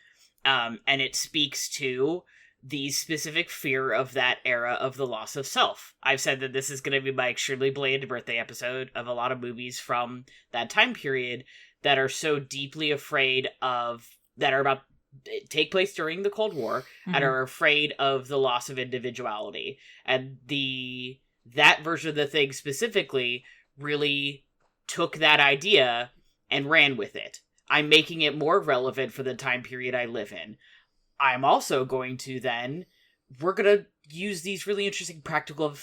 And it speaks to the specific fear of that era of the loss of self. I've said that this is going to be my extremely belated birthday episode of a lot of movies from that time period that are so deeply afraid of, that are about, take place during the Cold War, and are afraid of the loss of individuality. And that version of The Thing specifically really took that idea and ran with it. I'm making it more relevant for the time period I live in. I'm also going to we're going to use these really interesting practical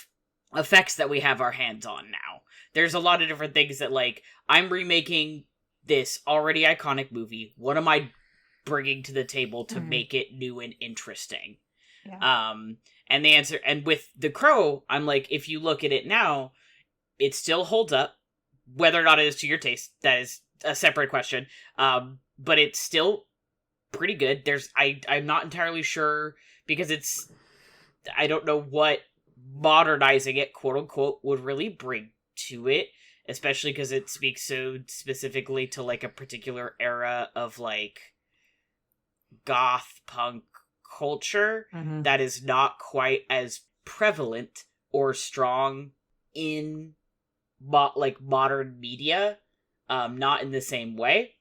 effects that we have our hands on now. There's a lot of different things that, like, I'm remaking this already iconic movie. What am I bringing to the table to make it new and interesting? Yeah. And the answer, and with The Crow, I'm like, if you look at it now, it still holds up. Whether or not it is to your taste, that is a separate question. But it's still pretty good. I'm not entirely sure, because I don't know what modernizing it, quote unquote, would really bring to it, especially because it speaks so specifically to like a particular era of like goth punk culture that is not quite as prevalent or strong in modern media, not in the same way.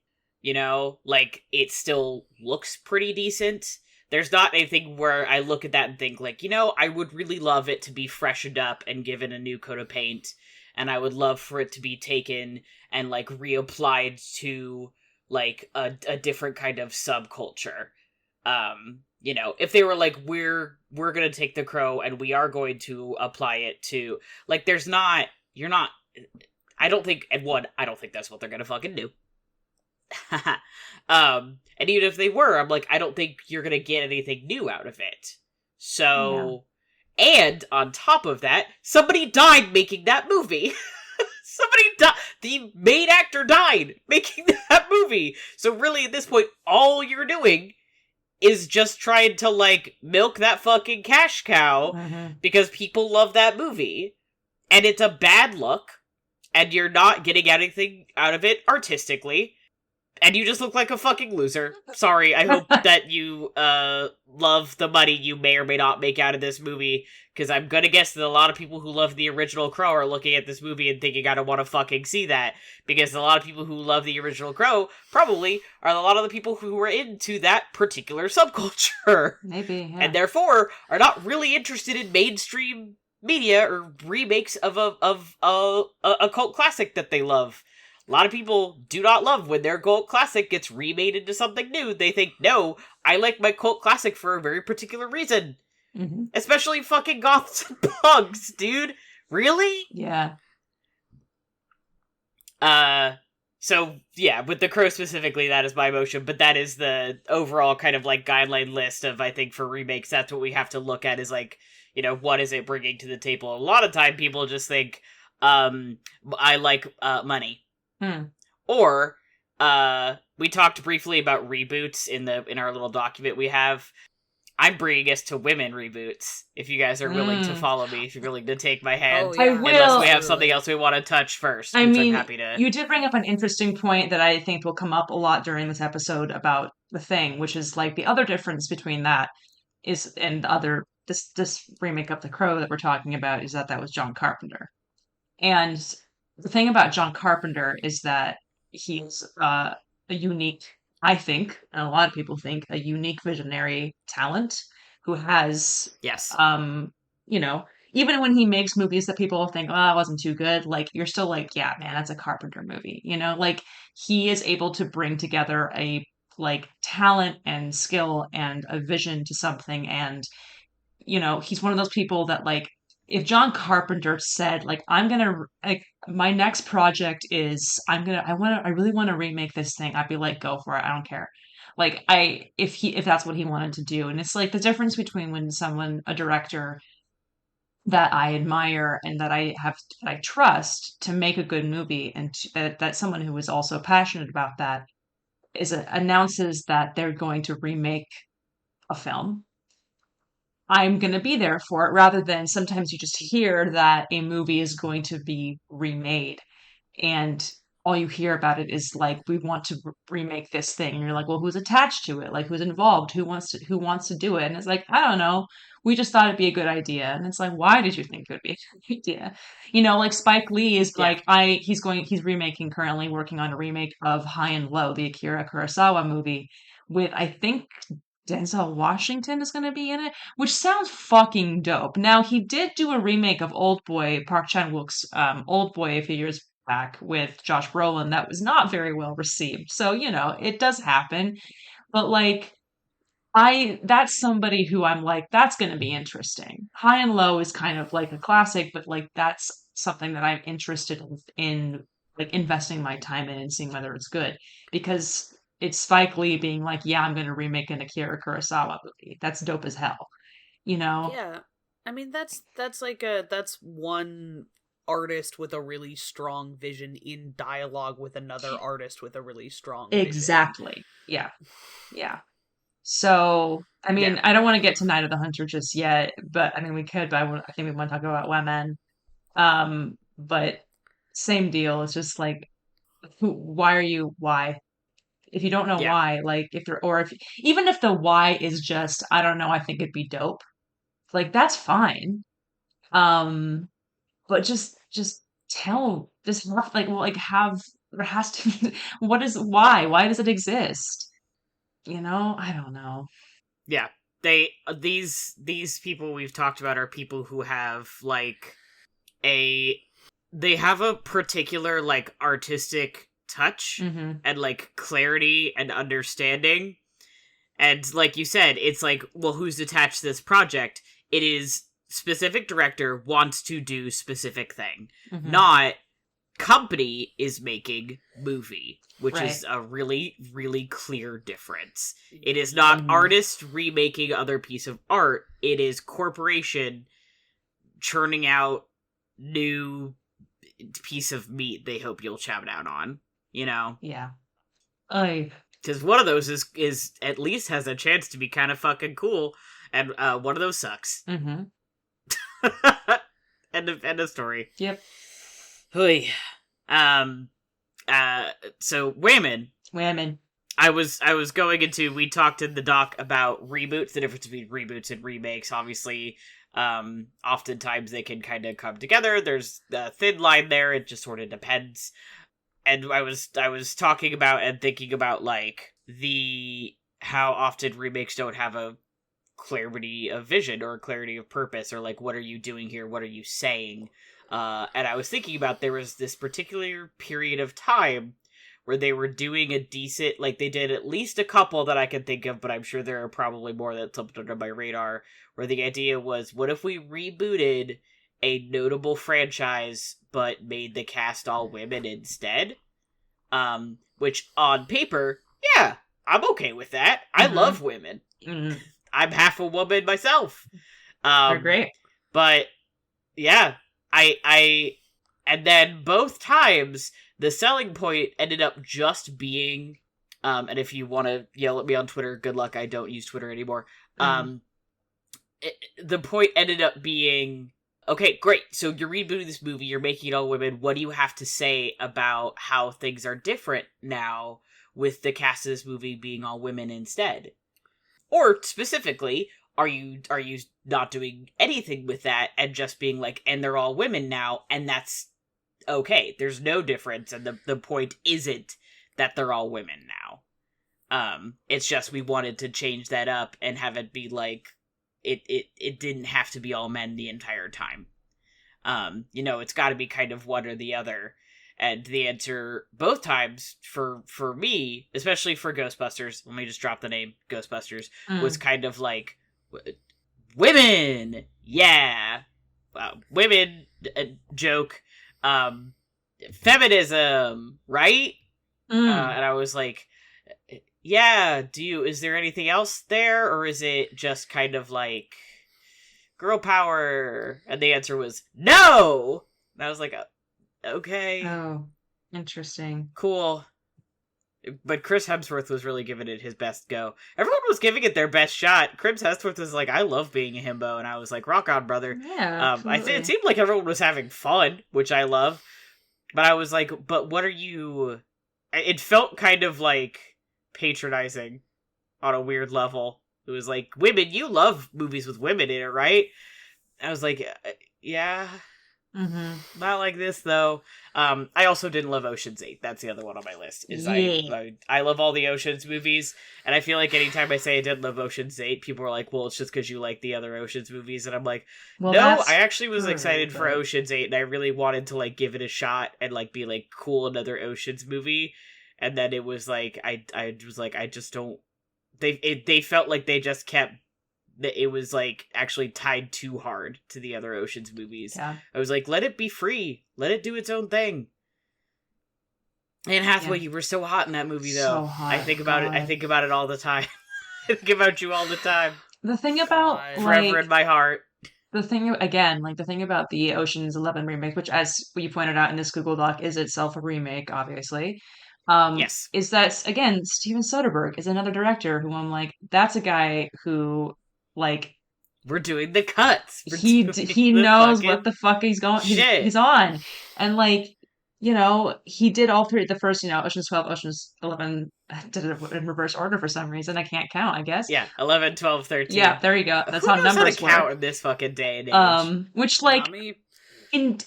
You know, like, it still looks pretty decent. There's not anything where I look at that and think, like, you know, I would really love it to be freshened up and given a new coat of paint, and I would love for it to be taken and, like, reapplied to, like, a different kind of subculture. You know, if they were like, we're gonna take The Crow and we are going to apply it to, like, I don't think that's what they're gonna fucking do. And even if they were, I'm like, I don't think you're gonna get anything new out of it. So, and on top of that, somebody died making that movie. Somebody died. The main actor died making that movie. So really, at this point, all you're doing is just trying to, like, milk that fucking cash cow because people love that movie. And it's a bad look, and you're not getting anything out of it artistically. And you just look like a fucking loser. Sorry, I hope that you love the money you may or may not make out of this movie, because I'm gonna guess that a lot of people who love the original Crow are looking at this movie and thinking I don't want to fucking see that, because a lot of people who love the original Crow probably are a lot of the people who are into that particular subculture. Maybe, yeah. And therefore are not really interested in mainstream media or remakes of a cult classic that they love. A lot of people do not love when their cult classic gets remade into something new. They think, no, I like my cult classic for a very particular reason. Especially fucking goths and punks, dude. Really? Yeah. So, yeah, with The Crow specifically, that is my motion, but that is the overall kind of, like, guideline list of, I think, for remakes, that's what we have to look at, is, like, you know, what is it bringing to the table? A lot of time people just think, I like money. Or, we talked briefly about reboots in our little document we have. I'm bringing us to women reboots. If you guys are willing to follow me, if you're willing to take my hand, Oh, yeah. I will. unless we have something else we want to touch first, I which mean, I'm happy to. you did bring up an interesting point that I think will come up a lot during this episode about The Thing, which is like the other difference between that is and the other this remake of The Crow that we're talking about is that was John Carpenter. And the thing about John Carpenter is that he's a unique, I think, and a lot of people think, a unique visionary talent who has, Yes. you know, even when he makes movies that people think, oh, it wasn't too good, like, you're still like, yeah, man, that's a Carpenter movie, you know? Like, he is able to bring together a, like, talent and skill and a vision to something, and, you know, he's one of those people that, like, if John Carpenter said, like, I'm gonna, like, my next project is, I really want to remake this thing, I'd be like, go for it, I don't care. Like, if that's what he wanted to do. And it's like the difference between when a director that I admire and that I trust to make a good movie, and that someone who is also passionate about that announces that they're going to remake a film. I'm going to be there for it, rather than sometimes you just hear that a movie is going to be remade and all you hear about it is like, we want to remake this thing, and you're like, well, who's attached to it, like, who's involved, who wants to do it? And it's like, I don't know, we just thought it'd be a good idea. And it's like, why did you think it would be a good idea? You know, like, Spike Lee is like, he's remaking, currently working on a remake of High and Low, the Akira Kurosawa movie, with, I think, Denzel Washington is going to be in it, which sounds fucking dope. Now, he did do a remake of Old Boy, Park Chan-wook's Old Boy, a few years back with Josh Brolin that was not very well received. So, you know, it does happen. But, like, that's somebody who I'm like, that's going to be interesting. High and Low is kind of like a classic, but, like, that's something that I'm interested in, like, investing my time in and seeing whether it's good. Because it's Spike Lee being like, yeah, I'm going to remake an Akira Kurosawa movie. That's dope as hell. You know? Yeah. I mean, that's one artist with a really strong vision in dialogue with another artist with a really strong vision. Exactly. Yeah. Yeah. So, I mean, I don't want to get to Night of the Hunter just yet, but I mean, we could, but I think we want to talk about women. But same deal. It's just like, why? If you don't know why, like, even if the why is just, I don't know, I think it'd be dope. Like, that's fine. But just tell this, like, well, like, there has to be, why does it exist? You know, I don't know. Yeah, these people we've talked about are people who have, like, they have a particular, like, artistic touch and, like, clarity and understanding. And like you said, it's like, well, who's attached to this project? It is specific director wants to do specific thing, not company is making movie, which is a really, really clear difference. It is not artist remaking other piece of art. It is corporation churning out new piece of meat they hope you'll chow down on, you know? Yeah. Because one of those is at least has a chance to be kind of fucking cool, and one of those sucks. End of story. Yep. Hui. So women. I was going into, we talked in the doc about reboots, the difference between reboots and remakes. Obviously, oftentimes they can kind of come together. There's a thin line there. It just sort of depends. And I was talking about and thinking about, like, how often remakes don't have a clarity of vision or a clarity of purpose, or, like, what are you doing here? What are you saying? And I was thinking about, there was this particular period of time where they were doing a decent, like, they did at least a couple that I can think of, but I'm sure there are probably more that slipped under my radar, where the idea was, what if we rebooted a notable franchise but made the cast all women instead? Which on paper, yeah, I'm okay with that. I love women. I'm half a woman myself. They're great. But yeah, and then both times the selling point ended up just being, and if you want to yell at me on Twitter, good luck, I don't use Twitter anymore. the point ended up being, okay, great. So you're rebooting this movie. You're making it all women. What do you have to say about how things are different now with the cast of this movie being all women instead? Or specifically, are you not doing anything with that and just being like, and they're all women now, and that's okay. There's no difference, and the point isn't that they're all women now. It's just we wanted to change that up and have it be like it didn't have to be all men the entire time. It's got to be kind of one or the other. And the answer both times for me, especially for Ghostbusters, let me just drop the name Ghostbusters, was kind of like, women, yeah, women, joke, feminism, right? And I was like, yeah, is there anything else there, or is it just kind of like girl power? And the answer was no! And I was like, okay. Oh, interesting. Cool. But Chris Hemsworth was really giving it his best go. Everyone was giving it their best shot. Chris Hemsworth was like, I love being a himbo, and I was like, rock on, brother. Yeah, it seemed like everyone was having fun, which I love. But I was like, but what are you... It felt kind of like patronizing on a weird level. It was like, women, you love movies with women in it, right? I was like, yeah... Mm-hmm. Not like this, though. I also didn't love Ocean's 8. That's the other one on my list. I love all the Ocean's movies, and I feel like anytime I say I didn't love Ocean's 8, people are like, well, it's just because you like the other Ocean's movies, and I'm like, well, no, I actually was excited for Ocean's 8, and I really wanted to, like, give it a shot and, like, be like, cool, another Ocean's movie, and then it was like, I was like, I just don't... They felt like they just kept... that it was like actually tied too hard to the other Ocean's movies. Yeah. I was like, let it be free. Let it do its own thing. Anne Hathaway, you were so hot in that movie, though. So hot. I think about it. I think about it all the time. I think about you all the time. The thing about forever in my heart. The thing about the Ocean's 11 remake, which, as you pointed out in this Google Doc, is itself a remake, obviously. Yes. Is that, again, Steven Soderbergh is another director who I'm like, that's a guy who, like, we're doing the cuts. He knows what the fuck he's he's on. And, like, he did all three, the first, Ocean's 12, Ocean's 11, did it in reverse order for some reason. I can't count, I guess. Yeah, 11, 12, 13. Yeah, there you go. That's how numbers work. Count in this fucking day and age. Which, like,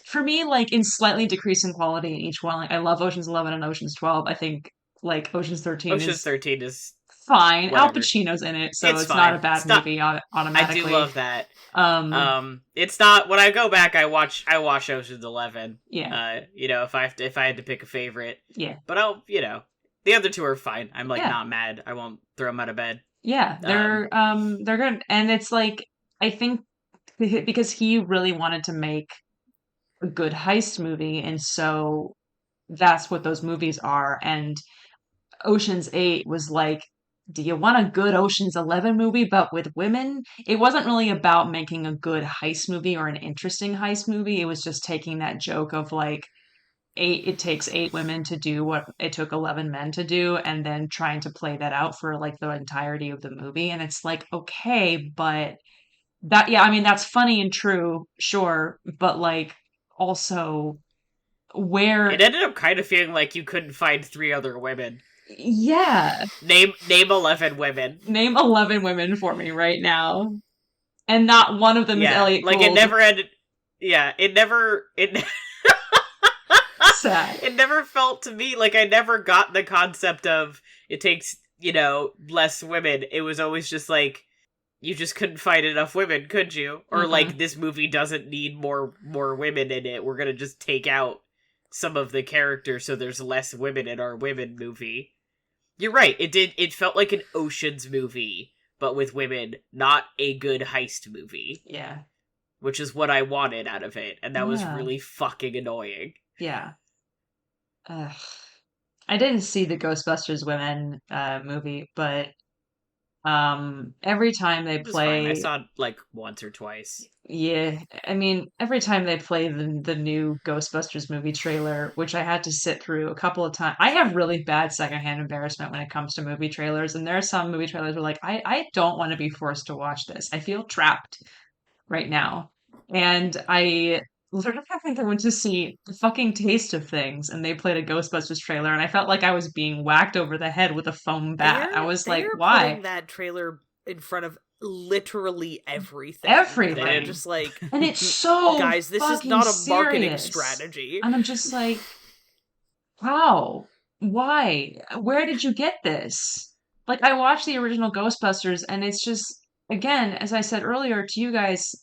for me, like, in slightly decreasing quality in each one, like, I love Ocean's 11 and Ocean's 12. I think, like, Ocean's 13 is fine. Whatever. Al Pacino's in it, so it's not a bad movie automatically. I do love that. It's not, when I go back, I watch Ocean's 11. Yeah. If I had to pick a favorite. Yeah. But the other two are fine. I'm like not mad. I won't throw them out of bed. Yeah, they're good, and it's like, I think because he really wanted to make a good heist movie, and so that's what those movies are. And Ocean's 8 was like, do you want a good Ocean's 11 movie but with women? It wasn't really about making a good heist movie or an interesting heist movie. It was just taking that joke of, like, it takes 8 women to do what it took 11 men to do, and then trying to play that out for, like, the entirety of the movie. And it's like, okay, but that's funny and true, sure, but, like, also where it ended up kind of feeling like you couldn't find 3 other women. Yeah. Name 11 women. Name 11 women for me right now. And not one of them is Elliot Gould. Like, it never ended... Yeah, it sad. It never felt to me like I never got the concept of it takes, less women. It was always just like, you just couldn't find enough women, could you? Or like, this movie doesn't need more women in it. We're gonna just take out some of the characters so there's less women in our women movie. You're right. It felt like an Ocean's movie, but with women, not a good heist movie. Yeah. Which is what I wanted out of it, and that was really fucking annoying. Yeah. I didn't see the Ghostbusters Women movie, but Every time they It was fine. I play, saw it like once or twice. yeah, I mean, every time they play the new Ghostbusters movie trailer, which I had to sit through a couple of times. I have really bad secondhand embarrassment when it comes to movie trailers, and there are some movie trailers where like I don't want to be forced to watch this. I feel trapped right now. And I literally I think I went to see the fucking Taste of Things and they played a Ghostbusters trailer and I felt like I was being whacked over the head with a foam bat. I was like, they're why? putting that trailer in front of literally everything. Everything. And I'm just like, and it's so guys, this is not a marketing serious. strategy. And I'm just like, wow, why? Where did you get this? Like, I watched the original Ghostbusters, and it's just, again, as I said earlier to you guys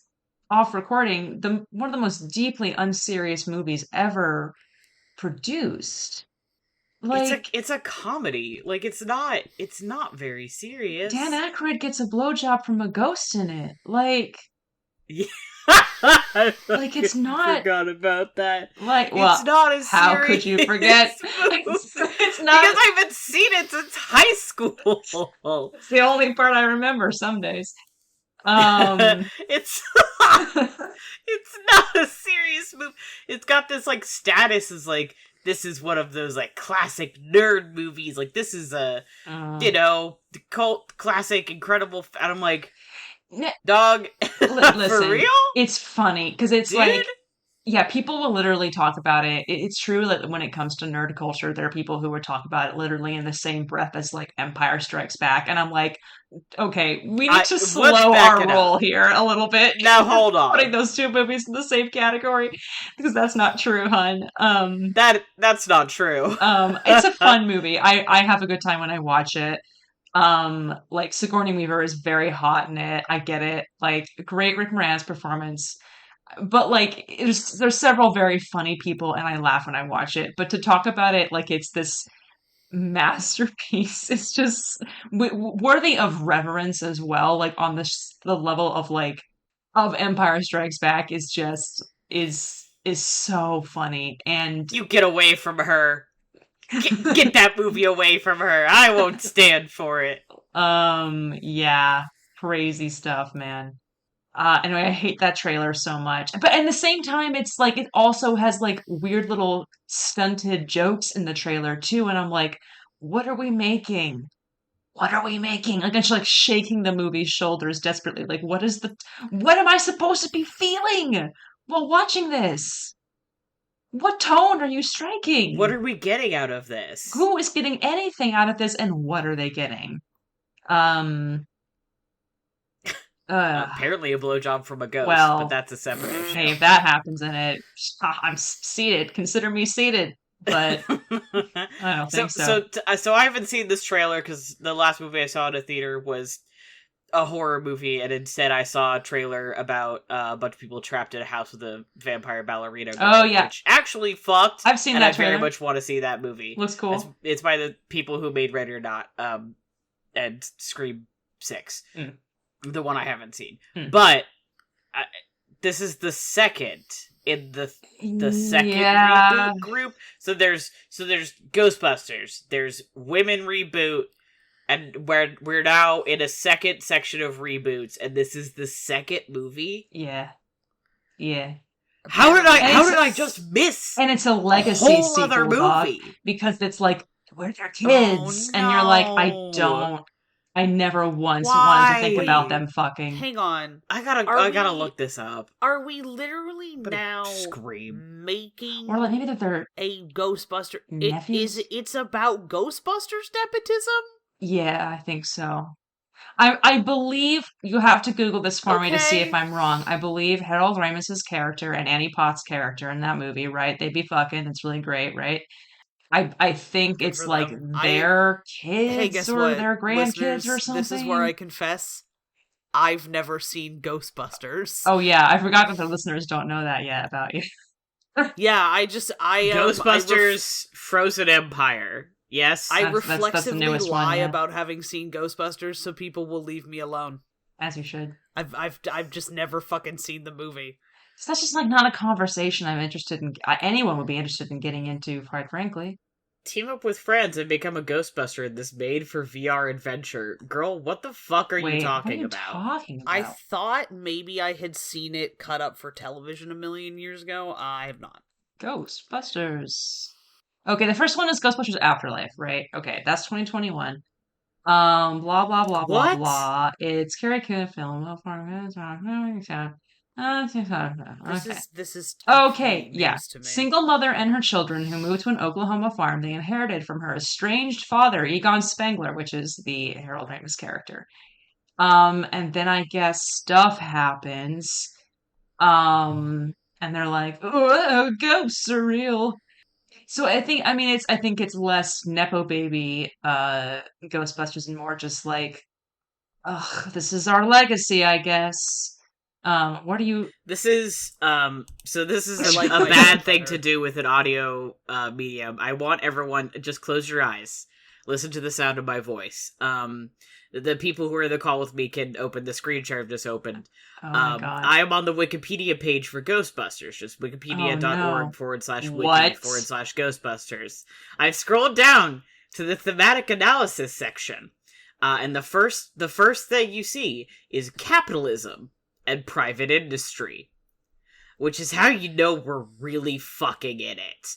off recording, the one of the most deeply unserious movies ever produced. Like, it's a comedy. Like it's not very serious. Dan Aykroyd gets a blowjob from a ghost in it. Like, Yeah. like it's not. Forgot about that. Like, well, it's not as how serious could you forget? It's not because I haven't seen it since high school. It's the only part I remember some days. It's it's not a serious movie. It's got this like status as like this is one of those like classic nerd movies. Like this is a the cult classic incredible. And I'm like, dog, listen, for real? It's funny because it's Dude? like, yeah, people will literally talk about it. It's true that when it comes to nerd culture, there are people who would talk about it literally in the same breath as like Empire Strikes Back, and I'm like, okay, we need to slow our roll here a little bit. Now hold on, putting those two movies in the same category because that's not true, hun. That's not true. It's a fun movie. I have a good time when I watch it. Like Sigourney Weaver is very hot in it. I get it. Like great Rick Moranis performance. But like there's several very funny people and I laugh when I watch it. But to talk about it like it's this masterpiece, it's just worthy of reverence as well. Like on the level of like of Empire Strikes Back is so funny. And you get away from her. Get that movie away from her. I won't stand for it. Yeah, crazy stuff, man. Anyway, I hate that trailer so much. But at the same time, it's like it also has like weird little stunted jokes in the trailer too, and I'm like, what are we making? What are we making? Like it's like shaking the movie's shoulders desperately. Like, what am I supposed to be feeling while watching this? What tone are you striking? What are we getting out of this? Who is getting anything out of this, and what are they getting? Apparently a blowjob from a ghost, well, but that's a separate issue. Hey, if that happens in it, I'm seated. Consider me seated. But I don't think so. So I haven't seen this trailer because the last movie I saw in a theater was a horror movie, and instead I saw a trailer about a bunch of people trapped in a house with a vampire ballerina girl, oh yeah, which actually fucked. I've seen and that I trailer. very much want to see that movie. Looks cool. It's by the people who made Ready or Not, and Scream 6, the one I haven't seen. But this is the second in the second reboot group. So there's Ghostbusters, there's Women Reboot. And we're now in a second section of reboots, and this is the second movie. Yeah. How did I just miss? And it's a legacy whole sequel, other movie because it's like we're their kids, and you're like, I never once wanted to think about them fucking. Hang on, I gotta look this up. Are we literally now making or like maybe that they're a Ghostbuster? Nephews? It's about Ghostbusters nepotism? Yeah, I think so. I believe you have to Google this for me to see if I'm wrong. I believe Harold Ramis's character and Annie Potts' character in that movie, right? They be fucking. It's really great, right? I think it's like their kids or their grandkids or something. This is where I confess I've never seen Ghostbusters. Oh yeah, I forgot that the listeners don't know that yet about you. Yeah, Ghostbusters Frozen Empire. Yes, I reflexively that's the newest lie one, about having seen Ghostbusters so people will leave me alone. As you should. I've just never fucking seen the movie. So that's just like not a conversation I'm interested in. Anyone would be interested in getting into, quite frankly. team up with friends and become a Ghostbuster in this made-for-VR adventure. Girl, what the fuck are you talking about? I thought maybe I had seen it cut up for television a million years ago. I have not. Ghostbusters. Okay, the first one is Ghostbusters Afterlife, right? Okay, that's 2021. Blah blah blah blah What? blah. It's Carrie Coon film. Okay. This is Okay, yeah. news to me. Single mother and her children who moved to an Oklahoma farm they inherited from her estranged father, Egon Spengler, which is the Harold Ramis character. And then I guess stuff happens. And they're like, oh, ghosts are real. So I think it's less Nepo baby Ghostbusters and more just like, ugh, this is our legacy, I guess. What do you This is this is like a my bad thing better. to do with an audio medium. I want everyone just close your eyes. Listen to the sound of my voice. The people who are in the call with me can open the screen share I've just opened. Oh my god. I am on the Wikipedia page for Ghostbusters, just wikipedia.org/wiki/Ghostbusters. I've scrolled down to the thematic analysis section. And the first thing you see is capitalism and private industry. Which is how you know we're really fucking in it.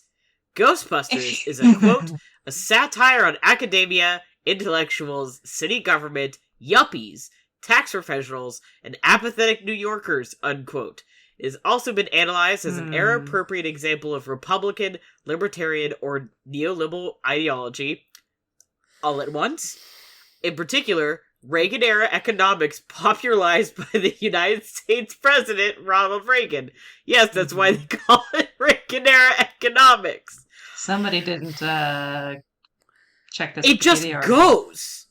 Ghostbusters is a quote, a satire on academia, intellectuals, city government, yuppies, tax professionals, and apathetic New Yorkers, unquote. It has also been analyzed as an era-appropriate example of Republican, Libertarian, or neoliberal ideology all at once. In particular, Reagan-era economics popularized by the United States President Ronald Reagan. Yes, that's why they call it Reagan-era economics. Somebody didn't check this. It just goes.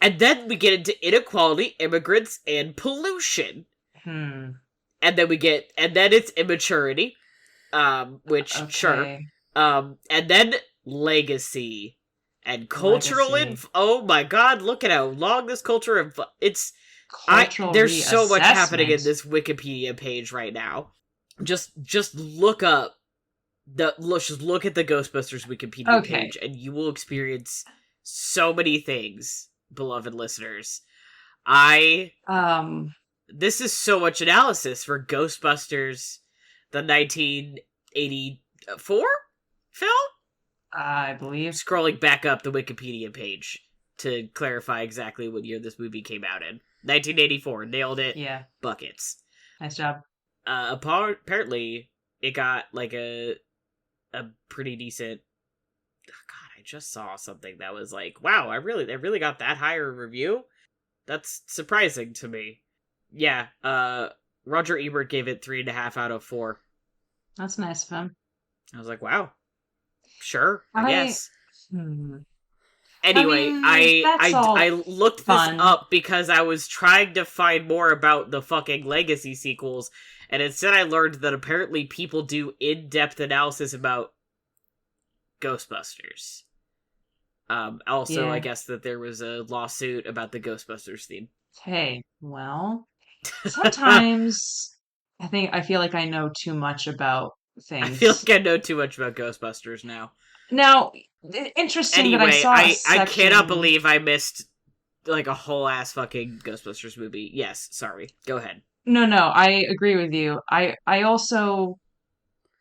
And then we get into inequality, immigrants, and pollution. And then it's immaturity, which, okay. Sure. And then legacy. And cultural oh my god, look at how long this culture there's so much happening in this Wikipedia page right now. Just look up just look at the Ghostbusters Wikipedia page and you will experience so many things, beloved listeners. This is so much analysis for Ghostbusters, the 1984 film? I believe. Scrolling back up the Wikipedia page to clarify exactly what year this movie came out in. 1984. Nailed it. Yeah. Buckets. Nice job. Apparently, it got like a pretty decent... God, I just saw something that was like, wow, they really got that higher review? That's surprising to me. Yeah, Roger Ebert gave it 3.5 out of 4. That's nice of him. I was like, wow. Sure, I guess. Anyway, I looked this up because I was trying to find more about the fucking Legacy sequels, and instead I learned that apparently people do in-depth analysis about Ghostbusters. Also, yeah. I guess that there was a lawsuit about the Ghostbusters theme. Hey, well, sometimes I feel like I know too much about things. I feel like I know too much about Ghostbusters now. Now, interesting that I saw I cannot believe I missed like a whole ass fucking Ghostbusters movie. Yes, sorry. Go ahead. No, I agree with you. I also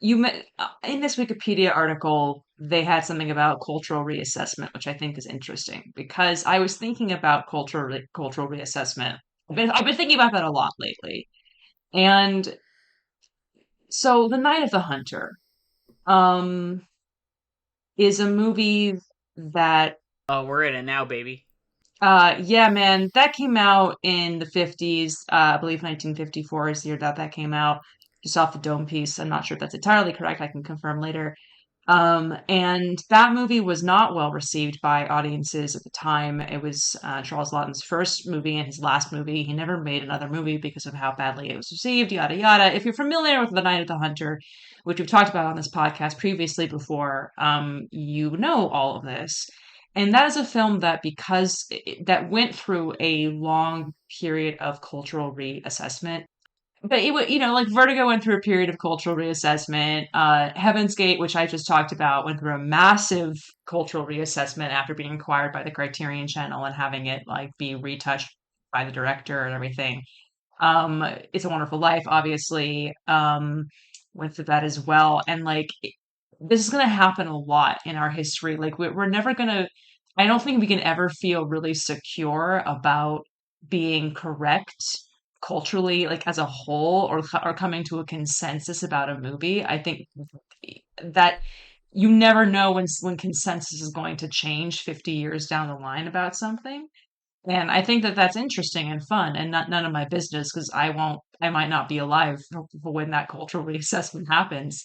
in this Wikipedia article they had something about cultural reassessment, which I think is interesting because I was thinking about cultural reassessment. I've been thinking about that a lot lately, and so The Night of the Hunter, is a movie that... Oh, we're in it now, baby. Yeah, man, that came out in the 50s. I believe 1954 is the year that came out. Just off the dome piece. I'm not sure if that's entirely correct. I can confirm later. And that movie was not well received by audiences at the time. It was Charles Laughton's first movie and his last movie. He never made another movie because of how badly it was received, yada yada. If you're familiar with The Night of the Hunter, which we've talked about on this podcast previously before, you know all of this. And that is a film that that went through a long period of cultural reassessment. but it would, like Vertigo went through a period of cultural reassessment. Heaven's Gate, which I just talked about, went through a massive cultural reassessment after being acquired by the Criterion Channel and having it like be retouched by the director and everything. It's a Wonderful Life, obviously, went through that as well. And like, this is going to happen a lot in our history. Like, we're never going to, I don't think we can ever feel really secure about being correct culturally, like as a whole, or coming to a consensus about a movie. I think that you never know when consensus is going to change 50 years down the line about something. And I think that that's interesting and fun and not none of my business because I might not be alive for when that cultural reassessment happens,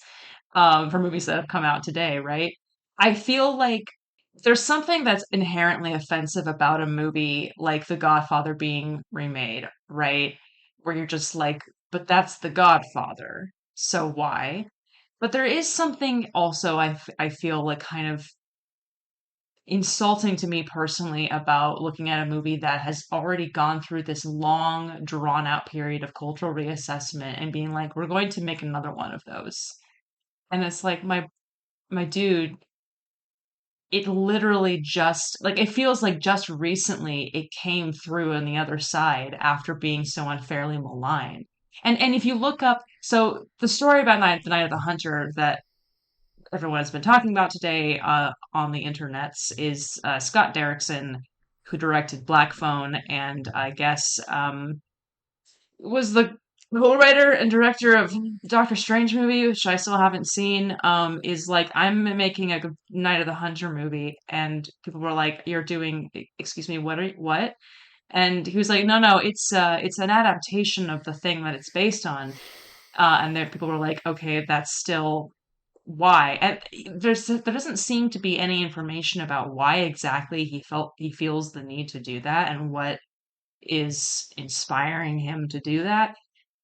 for movies that have come out today, right? I feel like there's something that's inherently offensive about a movie like The Godfather being remade, right? Where you're just like, but that's The Godfather, so why? But there is something also I feel like kind of insulting to me personally about looking at a movie that has already gone through this long, drawn out period of cultural reassessment and being like, we're going to make another one of those. And it's like, my dude, it literally just like it feels like just recently it came through on the other side after being so unfairly maligned. And if you look up, so the story about the Night of the Hunter that everyone has been talking about today, on the internets is Scott Derrickson, who directed Black Phone, and I guess was the co-writer and director of the Doctor Strange movie, which I still haven't seen. Is like, I'm making a Night of the Hunter movie, and people were like, "You're doing, excuse me, what?" And he was like, "No, it's an adaptation of the thing that it's based on." And there people were like, "Okay, that's still." Why? And there doesn't seem to be any information about why exactly he feels the need to do that and what is inspiring him to do that.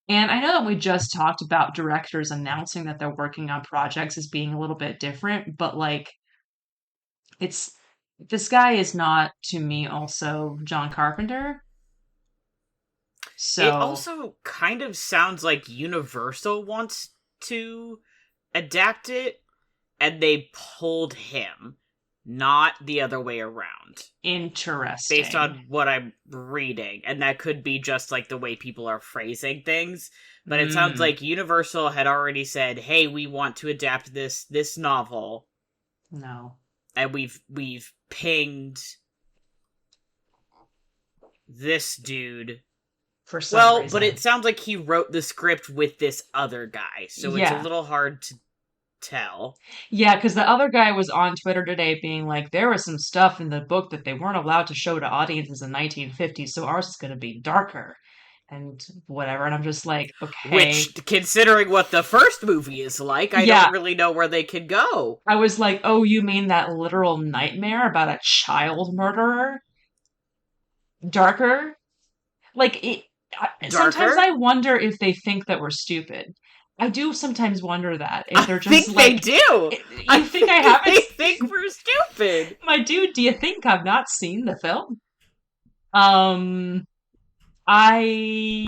And I know that we just talked about directors announcing that they're working on projects as being a little bit different, but like, it's this guy is not to me also John Carpenter. It So also kind of sounds like Universal wants to adapt it, and they pulled him, not the other way around. interesting. Based on what I'm reading, and that could be just like the way people are phrasing things, but it sounds like Universal had already said, "Hey, we want to adapt this novel." No. And we've pinged this dude For some reason. but it sounds like he wrote the script with this other guy, so it's a little hard to tell. Yeah, because the other guy was on Twitter today being like, there was some stuff in the book that they weren't allowed to show to audiences in 1950s, so ours is going to be darker and whatever. And I'm just like, okay. Which, considering what the first movie is like, I don't really know where they could go. I was like, oh, you mean that literal nightmare about a child murderer? Darker? Like, sometimes I wonder if they think that we're stupid. I do sometimes wonder that if they're just like, they do. You think I haven't? They think we're stupid. My dude, do you think I've not seen the film? I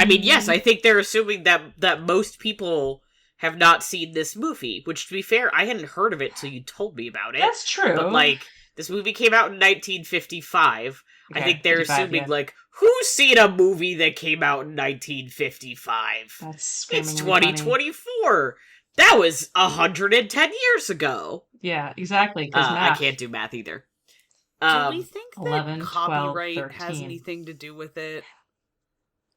mean, yes, I think they're assuming that most people have not seen this movie. Which, to be fair, I hadn't heard of it till you told me about it. That's true. But like, this movie came out in 1955. Okay, I think they're assuming like, who's seen a movie that came out in 1955? It's 2024. Funny. That was 110 years ago. Yeah, exactly. I can't do math either. Do we think that 11, copyright 12, has anything to do with it?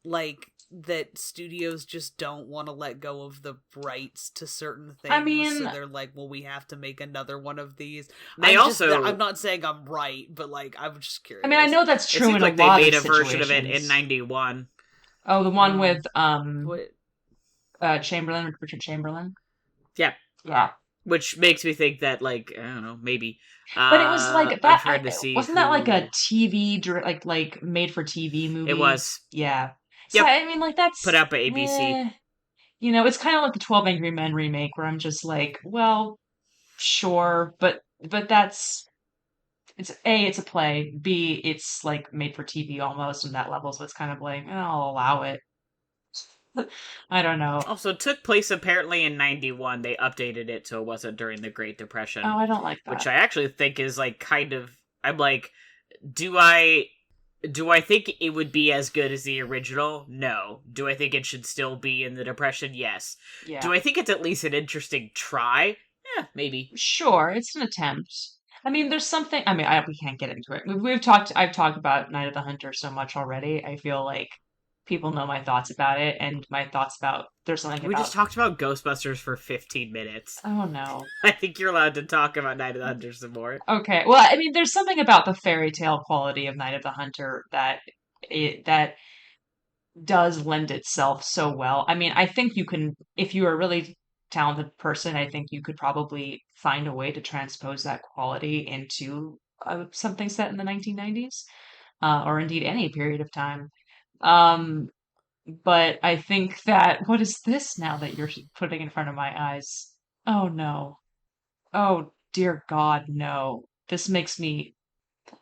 Like, that studios just don't want to let go of the rights to certain things. I mean, so they're like, well, we have to make another one of these. I'm not saying I'm right, but like, I'm just curious. I mean, I know that's true in like a lot of they made a situations. version of it in 91. Oh, the one with Chamberlain, Richard Chamberlain. Yeah. Yeah. Which makes me think that, like, I don't know, maybe. But it was like that. Wasn't that like a TV, like made for TV movie? It was. Yeah. So, I mean, like, that's put out by ABC. You know, it's kind of like the 12 Angry Men remake, where I'm just like, well, sure, but it's A, it's a play. B, it's like made for TV almost on that level, so it's kind of like, I'll allow it. I don't know. Also, it took place apparently in 91. They updated it so it wasn't during the Great Depression. Oh, I don't like that. Which I actually think is like kind of. I'm like, do I think it would be as good as the original? No. Do I think it should still be in the Depression? Yes. Yeah. Do I think it's at least an interesting try? Yeah, maybe. Sure, it's an attempt. I mean, there's something. I mean, we can't get into it. I've talked about Night of the Hunter so much already. I feel like people know my thoughts about it, and my thoughts about there's something We about. just talked about Ghostbusters for 15 minutes. Oh no. I think you're allowed to talk about Night of the Hunter some more. Okay. Well, I mean, there's something about the fairy tale quality of Night of the Hunter that does lend itself so well. I mean, I think you can, if you're a really talented person, I think you could probably find a way to transpose that quality into something set in the 1990s, or indeed any period of time. Um, but I think that, what is this now that you're putting in front of my eyes? Oh no. Oh dear God, no. This makes me.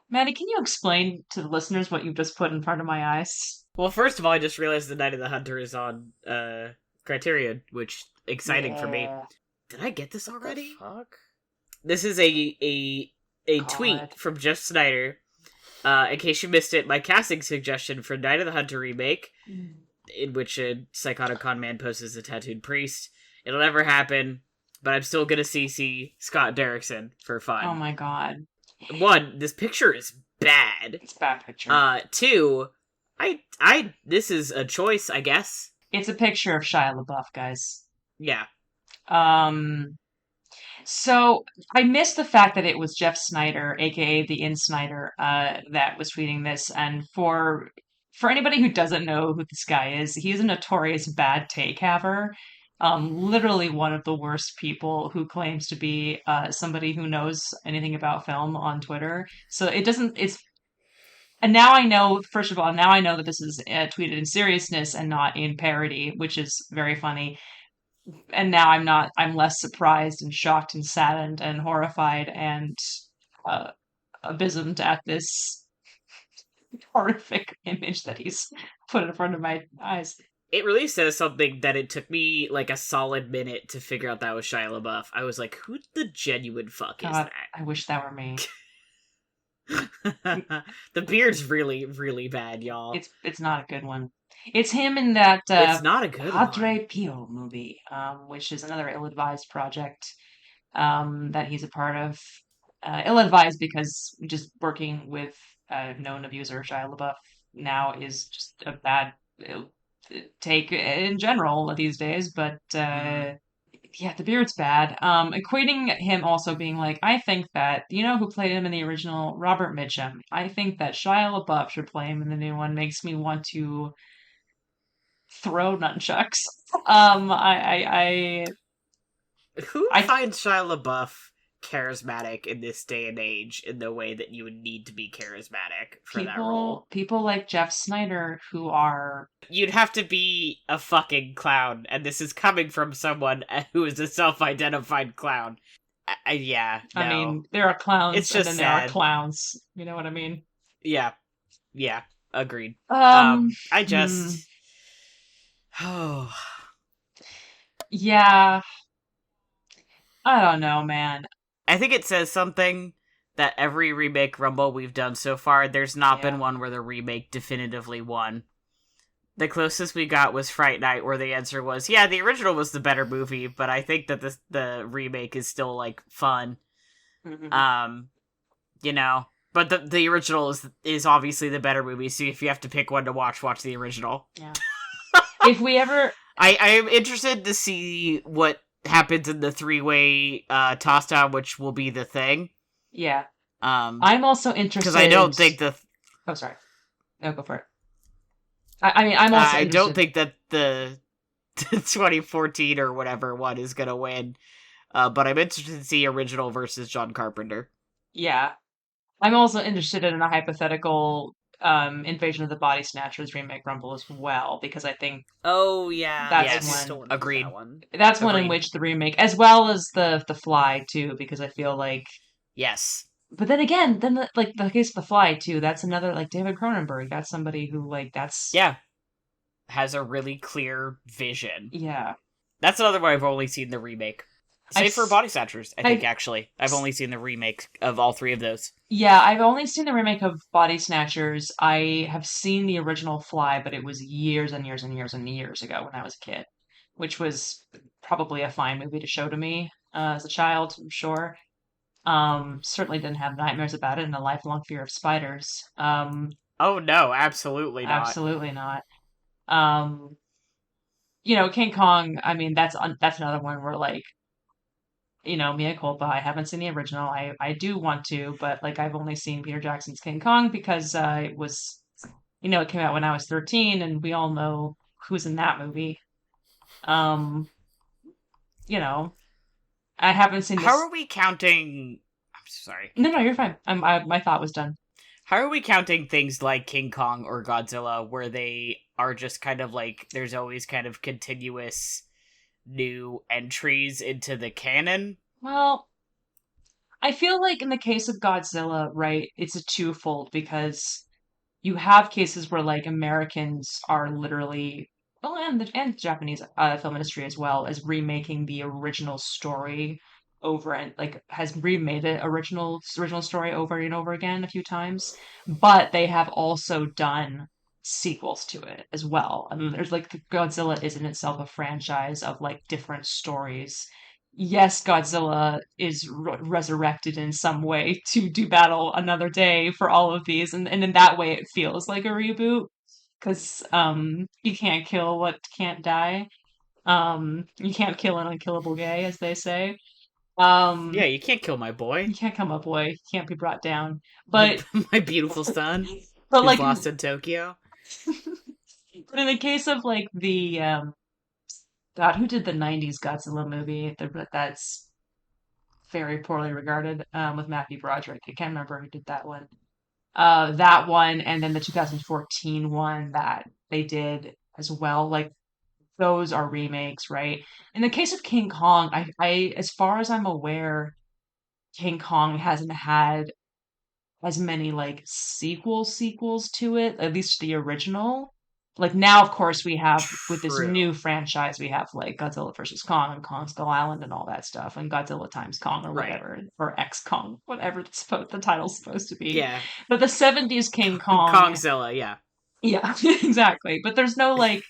Maddie, can you explain to the listeners what you just put in front of my eyes? Well, first of all, I just realized the Night of the Hunter is on Criterion, which exciting for me. Did I get this already? Fuck. This is a tweet from Jeff Snyder. In case you missed it, my casting suggestion for Night of the Hunter remake, in which a psychotic con man poses a tattooed priest. It'll never happen, but I'm still gonna CC Scott Derrickson for fun. Oh my God. One, this picture is bad. It's a bad picture. Two, this is a choice, I guess. It's a picture of Shia LaBeouf, guys. Yeah. So I missed the fact that it was Jeff Snyder, aka the In Snyder, that was tweeting this. And for anybody who doesn't know who this guy is, he's a notorious bad take haver. Literally one of the worst people who claims to be somebody who knows anything about film on Twitter. So and now I know, first of all, now I know that this is tweeted in seriousness and not in parody, which is very funny. And now I'm less surprised and shocked and saddened and horrified and abysmed at this horrific image that he's put in front of my eyes. It really says something that it took me like a solid minute to figure out that was Shia LaBeouf. I was like, who the genuine fuck is that? I wish that were me. The beard's really, really bad, y'all. It's not a good one. It's him in that it's not a good Padre Pio movie, which is another ill-advised project that he's a part of. Ill-advised because just working with known abuser Shia LaBeouf now is just a bad take in general these days. But yeah, the beard's bad. Equating him also being like, I think that, you know who played him in the original? Robert Mitchum. I think that Shia LaBeouf should play him in the new one. Makes me want to throw nunchucks. Who finds Shia LaBeouf charismatic in this day and age in the way that you would need to be charismatic for that role? People like Jeff Snyder who are... You'd have to be a fucking clown, and this is coming from someone who is a self-identified clown. Yeah, no. I mean, there are clowns it's just and then there are clowns. You know what I mean? Yeah, agreed. I just... Oh... Yeah. I don't know, man. I think it says something that every remake rumble we've done so far, there's not been one where the remake definitively won. The closest we got was Fright Night, where the answer was, yeah, the original was the better movie, but I think that the remake is still, like, fun. Mm-hmm. You know, but the original is obviously the better movie, so if you have to pick one to watch the original. Yeah. If we ever... I am interested to see what happens in the three-way toss down, which will be the thing. Yeah. I'm also interested because I don't think Oh, sorry. No, go for it. I mean, I'm also. I don't think that the 2014 or whatever one is gonna win, but I'm interested to see original versus John Carpenter. Yeah, I'm also interested in a hypothetical Invasion of the Body Snatchers remake rumble as well, because I think that's when agreed. That's one in which the remake, as well as the Fly too, because I feel like yes. But then again, the case of The Fly too, that's another like David Cronenberg. That's somebody who like that's has a really clear vision. Yeah. That's another one I've only seen the remake. Save for Body Snatchers, I think, actually. I've only seen the remake of all three of those. Yeah, I've only seen the remake of Body Snatchers. I have seen the original Fly, but it was years and years and years and years ago when I was a kid, which was probably a fine movie to show to me as a child, I'm sure. Certainly didn't have nightmares about it and a lifelong fear of spiders. Oh, no, absolutely not. Absolutely not. King Kong, I mean, that's another one where, like, mea culpa. I haven't seen the original. I do want to, but like I've only seen Peter Jackson's King Kong because it was, it came out when I was 13, and we all know who's in that movie. Um, I haven't seen this. How are we counting? I'm sorry. No, you're fine. My thought was done. How are we counting things like King Kong or Godzilla where they are just kind of like, there's always kind of continuous new entries into the canon? Well, I feel like in the case of Godzilla, right, it's a twofold because you have cases where like Americans are literally, well, and Japanese film industry as well, as remaking the original story over and like has remade the original story over and over again a few times, but they have also done sequels to it as well. I mean, there's like Godzilla is in itself a franchise of like different stories. Yes, Godzilla is resurrected in some way to do battle another day for all of these, and in that way, it feels like a reboot because you can't kill what can't die. You can't kill an unkillable gay, as they say. Yeah, you can't kill my boy. You can't come up, boy. You can't be brought down. But my beautiful son, but who's like, lost in Tokyo. but in the case of like the God, who did the '90s Godzilla movie? That's very poorly regarded with Matthew Broderick. I can't remember who did that one. That one, and then the 2014 one that they did as well. Like those are remakes, right? In the case of King Kong, as far as I'm aware, King Kong hasn't had as many like sequels to it, at least the original. Like now, of course, we have with this True. new franchise, we have like Godzilla versus Kong and Kong Skull Island and all that stuff, and Godzilla times Kong or whatever, or X Kong, whatever the title's supposed to be. Yeah. But the '70s King Kong, Kongzilla, yeah. Yeah, exactly. But there's no like,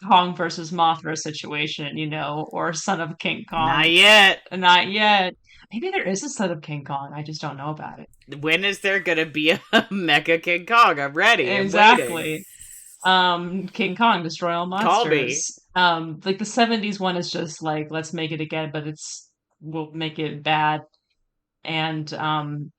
Kong versus Mothra situation, or Son of King Kong. Not yet. Not yet. Maybe there is a Son of King Kong. I just don't know about it. When is there gonna be a Mecha King Kong? I'm ready. Exactly. King Kong, destroy all monsters. Call me. Like the '70s one is just like, let's make it again, but we'll make it bad. And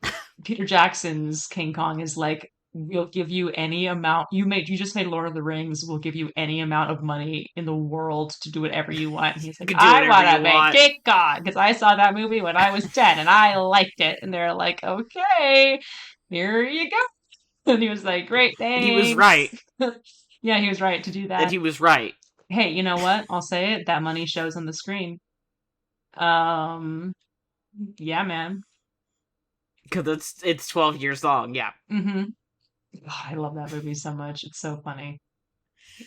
Peter Jackson's King Kong is like, we'll give you any amount. You just made Lord of the Rings. We'll give you any amount of money in the world to do whatever you want. And he's like, I want to make King Kong because I saw that movie when I was 10 and I liked it. And they're like, okay, here you go. And he was like, great, thanks. And he was right. Yeah, he was right to do that. And he was right. Hey, you know what? I'll say it. That money shows on the screen. Yeah, man. Because it's 12 years long, yeah. Mm-hmm. Oh, I love that movie so much. It's so funny.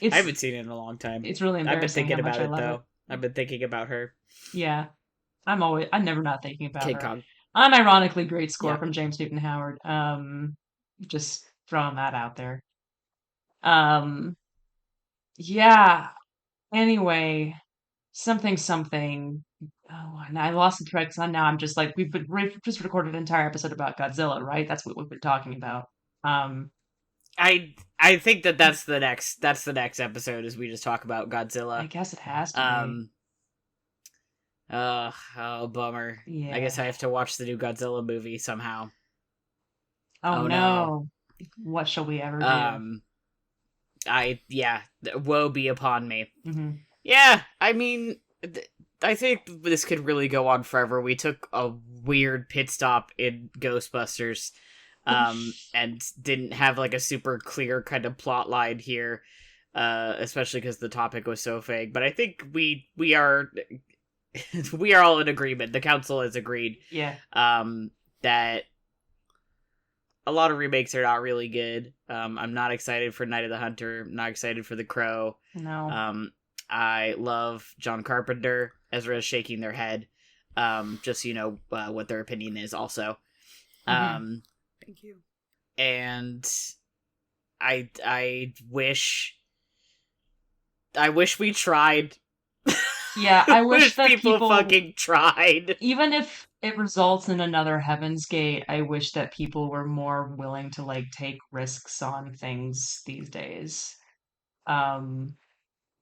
I haven't seen it in a long time. It's really embarrassing. I've been thinking about it, though. I've been thinking about her. Yeah. I'm never not thinking about King her. Kong. Unironically great score from James Newton Howard. Just throwing that out there. Yeah. Anyway, something. Oh, and I lost the thread because now I'm just like, we've just recorded an entire episode about Godzilla, right? That's what we've been talking about. I think that's the next episode is we just talk about Godzilla. I guess it has to be. Oh, bummer. Yeah. I guess I have to watch the new Godzilla movie somehow. Oh no. What shall we ever do? Woe be upon me. Mm-hmm. Yeah, I mean, I think this could really go on forever. We took a weird pit stop in Ghostbusters, and didn't have like a super clear kind of plot line here, especially because the topic was so vague. But I think we are we are all in agreement. The council has agreed. Yeah. That a lot of remakes are not really good. I'm not excited for Night of the Hunter. I'm not excited for The Crow. No. I love John Carpenter. Ezra's shaking their head. Just so you know what their opinion is also. Thank you. And I wish we tried. Yeah, I wish that people fucking tried. Even if it results in another Heaven's Gate, I wish that people were more willing to like take risks on things these days.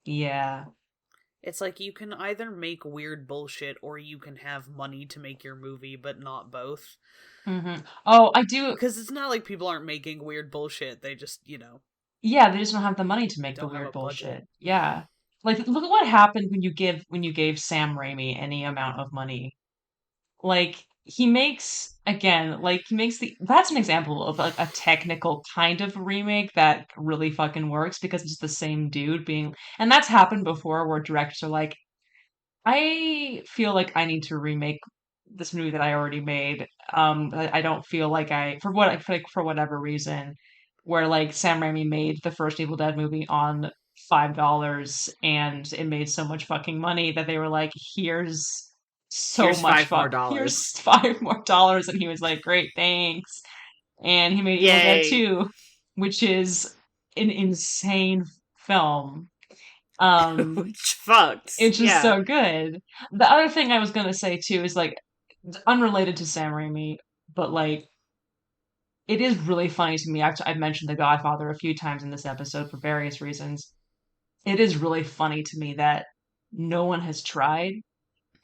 Yeah. It's like you can either make weird bullshit or you can have money to make your movie, but not both. Oh, I do. Because it's not like people aren't making weird bullshit. They just, Yeah, they just don't have the money to make the don't have weird a budget. bullshit. Yeah. Like, look at what happened when you gave Sam Raimi any amount of money. Like, he makes that's an example of a technical kind of remake that really fucking works because it's the same dude being, and that's happened before where directors are like, I feel like I need to remake this movie that I already made. I don't feel like for whatever reason, where like Sam Raimi made the first Evil Dead movie on $5 and it made so much fucking money that they were like, Here's $5 more. here's $5 more, and he was like, great, thanks. And he made Evil Dead Yay. 2, which is an insane film. Which fucks. It's just so good. The other thing I was gonna say too is like unrelated to Sam Raimi, but like it is really funny to me. I've mentioned The Godfather a few times in this episode for various reasons. It is really funny to me that no one has tried,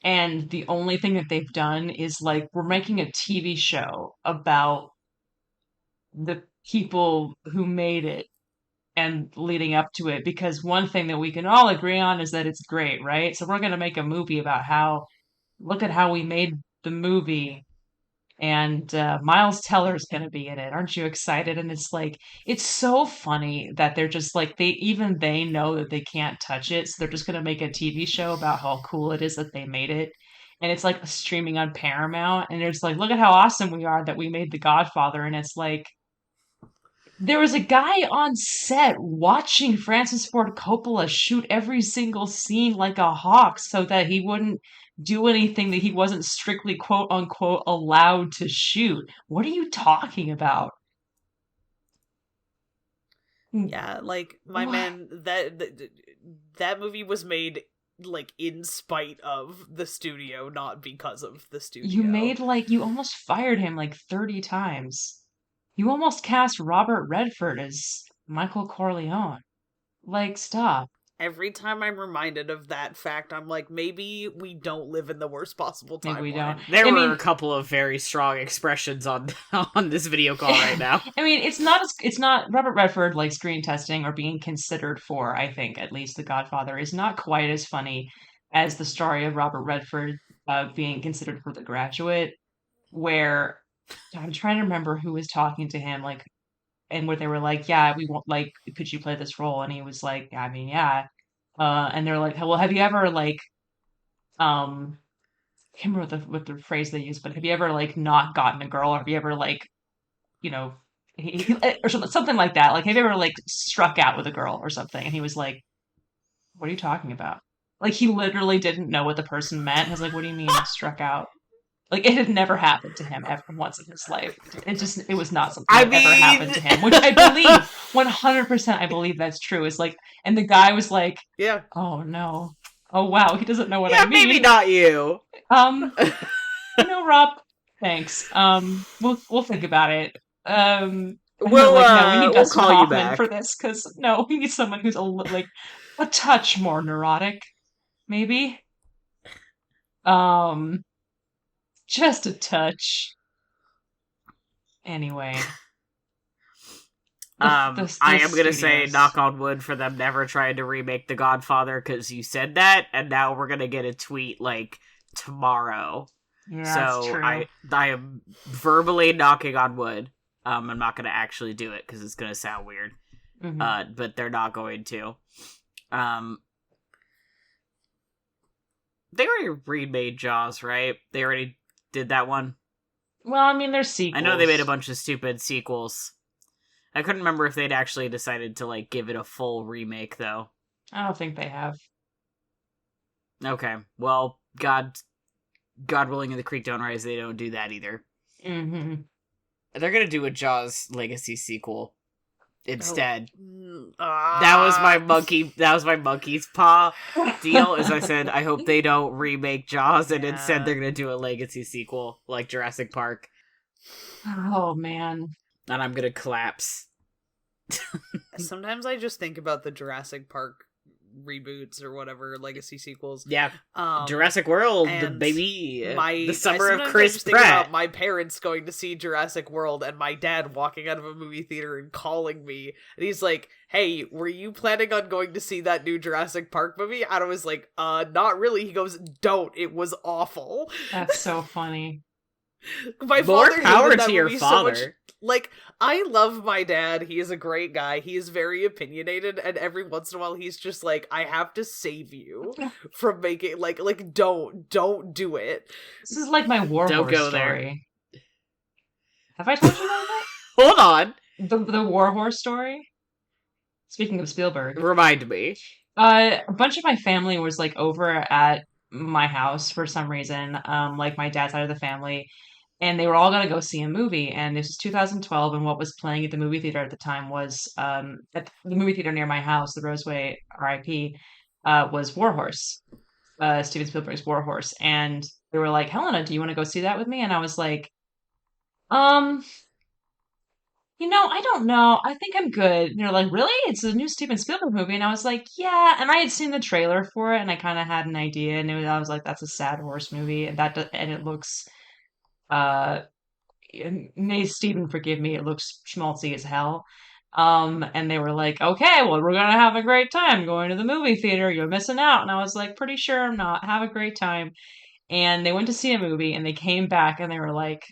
and the only thing that they've done is like we're making a TV show about the people who made it and leading up to it, because one thing that we can all agree on is that it's great, right? So we're going to make a movie about look at how we made the movie, and Miles Teller's going to be in it. Aren't you excited? And it's like, it's so funny that they're just like, they know that they can't touch it. So they're just going to make a TV show about how cool it is that they made it. And it's like streaming on Paramount. And it's like, look at how awesome we are that we made The Godfather. And it's like, there was a guy on set watching Francis Ford Coppola shoot every single scene like a hawk so that he wouldn't do anything that he wasn't strictly quote unquote allowed to shoot. What are you talking about? Yeah, like my man, that movie was made like in spite of the studio, not because of the studio. You almost fired him like 30 times. You almost cast Robert Redford as Michael Corleone. Like, stop. Every time I'm reminded of that fact, I'm like, maybe we don't live in the worst possible timeline. Maybe we don't. There were a couple of very strong expressions on this video call right now. I mean, it's not Robert Redford like screen testing or being considered for, I think, at least The Godfather is not quite as funny as the story of Robert Redford being considered for The Graduate, where I'm trying to remember who was talking to him, like, and where they were like, yeah, we want, like, could you play this role? And he was like, I mean, yeah. And they're like, well, have you ever, like, I can't remember what the phrase they used, but have you ever, like, not gotten a girl? Or have you ever, like, you know, or something like that? Like, have you ever, like, struck out with a girl or something? And he was like, what are you talking about? Like, he literally didn't know what the person meant. He was like, what do you mean struck out? Like, it had never happened to him ever once in his life. It was not something that ever happened to him, which I believe, 100% I believe that's true. Is like, and the guy was like, yeah, oh no. Oh wow, he doesn't know what I mean. Yeah, maybe not you. Rob, thanks. We'll think about it. We'll we need Dustin call you Hoffman back for this, because no, we need someone who's a touch more neurotic, maybe. Just a touch. Anyway. I am going to say, knock on wood, for them never trying to remake The Godfather, because you said that, and now we're going to get a tweet, like, tomorrow. Yeah, so that's true. I am verbally knocking on wood. I'm not going to actually do it, because it's going to sound weird. Mm-hmm. But they're not going to. They already remade Jaws, right? They already did that one? Well, I mean, there's sequels. I know they made a bunch of stupid sequels. I couldn't remember if they'd actually decided to, like, give it a full remake, though. I don't think they have. Okay, well, God willing and the creek don't rise, they don't do that either. Mm-hmm. They're gonna do a Jaws Legacy sequel instead. Oh. That was my monkey's paw deal, as I said, I hope they don't remake Jaws, and instead they're gonna do a Legacy sequel, like Jurassic Park. Oh, man. And I'm gonna collapse. Sometimes I just think about the Jurassic Park reboots or whatever, legacy sequels. Yeah. Jurassic World, the baby. The summer of Chris Pratt. Think about my parents going to see Jurassic World and my dad walking out of a movie theater and calling me. And he's like, hey, were you planning on going to see that new Jurassic Park movie? And I was like, not really. He goes, don't. It was awful. That's so funny. My More father power hated that to your movie father. so much. Like, I love my dad. He is a great guy. He is very opinionated, and every once in a while he's just like, I have to save you from making like don't do it. This is like my War Don't Horse go story. Have I told you about that? Hold on. The War Horse story? Speaking of Spielberg. Remind me. A bunch of my family was like over at my house for some reason, like my dad's side of the family, and they were all gonna go see a movie. And this was 2012, and what was playing at the movie theater at the time was at the movie theater near my house, the Roseway RIP, was War Horse, Steven Spielberg's War Horse, and they were like, Helena, do you want to go see that with me? And I was like, I don't know. I think I'm good. And they're like, really? It's a new Steven Spielberg movie. And I was like, yeah. And I had seen the trailer for it, and I kind of had an idea. And I was like, that's a sad horse movie. And it looks, may Steven forgive me, it looks schmaltzy as hell. And they were like, okay, well, we're going to have a great time going to the movie theater. You're missing out. And I was like, pretty sure I'm not. Have a great time. And they went to see a movie, and they came back, and they were like,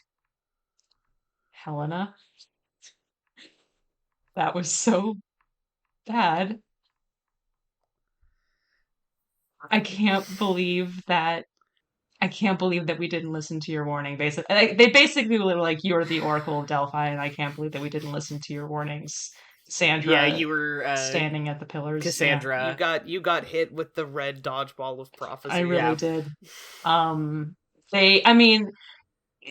Helena, that was so bad. I can't believe that we didn't listen to your warning. Basically, they basically were like, "You're the Oracle of Delphi," and I can't believe that we didn't listen to your warnings, Sandra. Yeah, you were standing at the pillars. Cassandra. Yeah. You got hit with the red dodgeball of prophecy. I really did.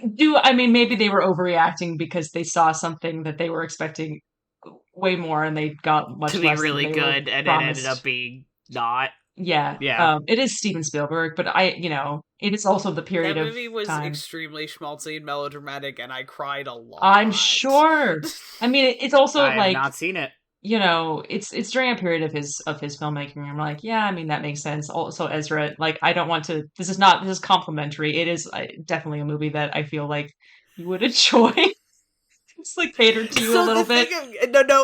Maybe they were overreacting because they saw something that they were expecting way more, and they got much to be less really than good, and promised. it ended up being not. Yeah. It is Steven Spielberg, but it is also the period of that movie was time. Extremely schmaltzy and melodramatic, and I cried a lot. I'm sure. I mean, it's also I have not seen it. It's during a period of his filmmaking. I'm like, yeah, I mean, that makes sense. Also, Ezra, like, I don't want to. This is complimentary. It is definitely a movie that I feel like you would enjoy. It's like catered to you a little bit.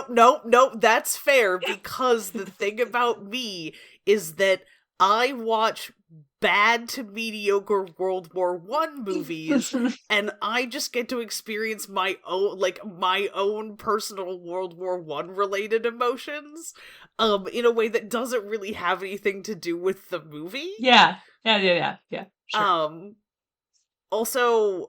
No, that's fair, because the thing about me is that I watch bad to mediocre World War I movies, and I just get to experience my own personal World War I related emotions, in a way that doesn't really have anything to do with the movie. Yeah. Sure. Also,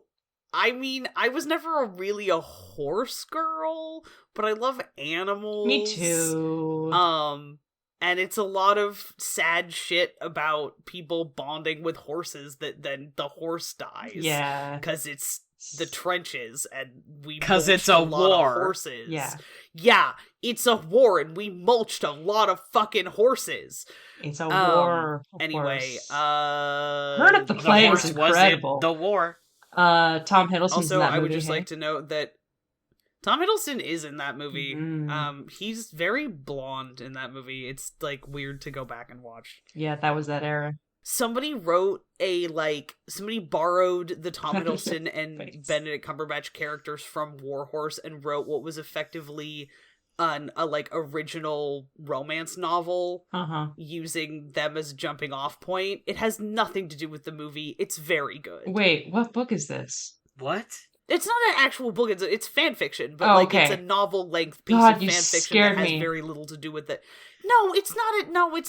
I mean, I was never really a horse girl, but I love animals. Me too. And it's a lot of sad shit about people bonding with horses that then the horse dies. Yeah. Because it's the trenches, and we because mulched it's a lot war. of horses. Yeah, it's a war, and we mulched a lot of fucking horses. It's a war. Anyway, heard of the play is incredible. The war. Tom Hiddleston's also, in that I movie. would just like to note that Tom Hiddleston is in that movie. Mm. He's very blonde in that movie. It's like weird to go back and watch. Yeah, that was that era. Somebody borrowed the Tom Hiddleston and Benedict Cumberbatch characters from War Horse and wrote what was effectively a original romance novel, using them as a jumping off point. It has nothing to do with the movie. It's very good. Wait, what book is this? What? It's not an actual book. It's fan fiction, but okay. It's a novel length piece of fan fiction that has very little to do with it. No, it's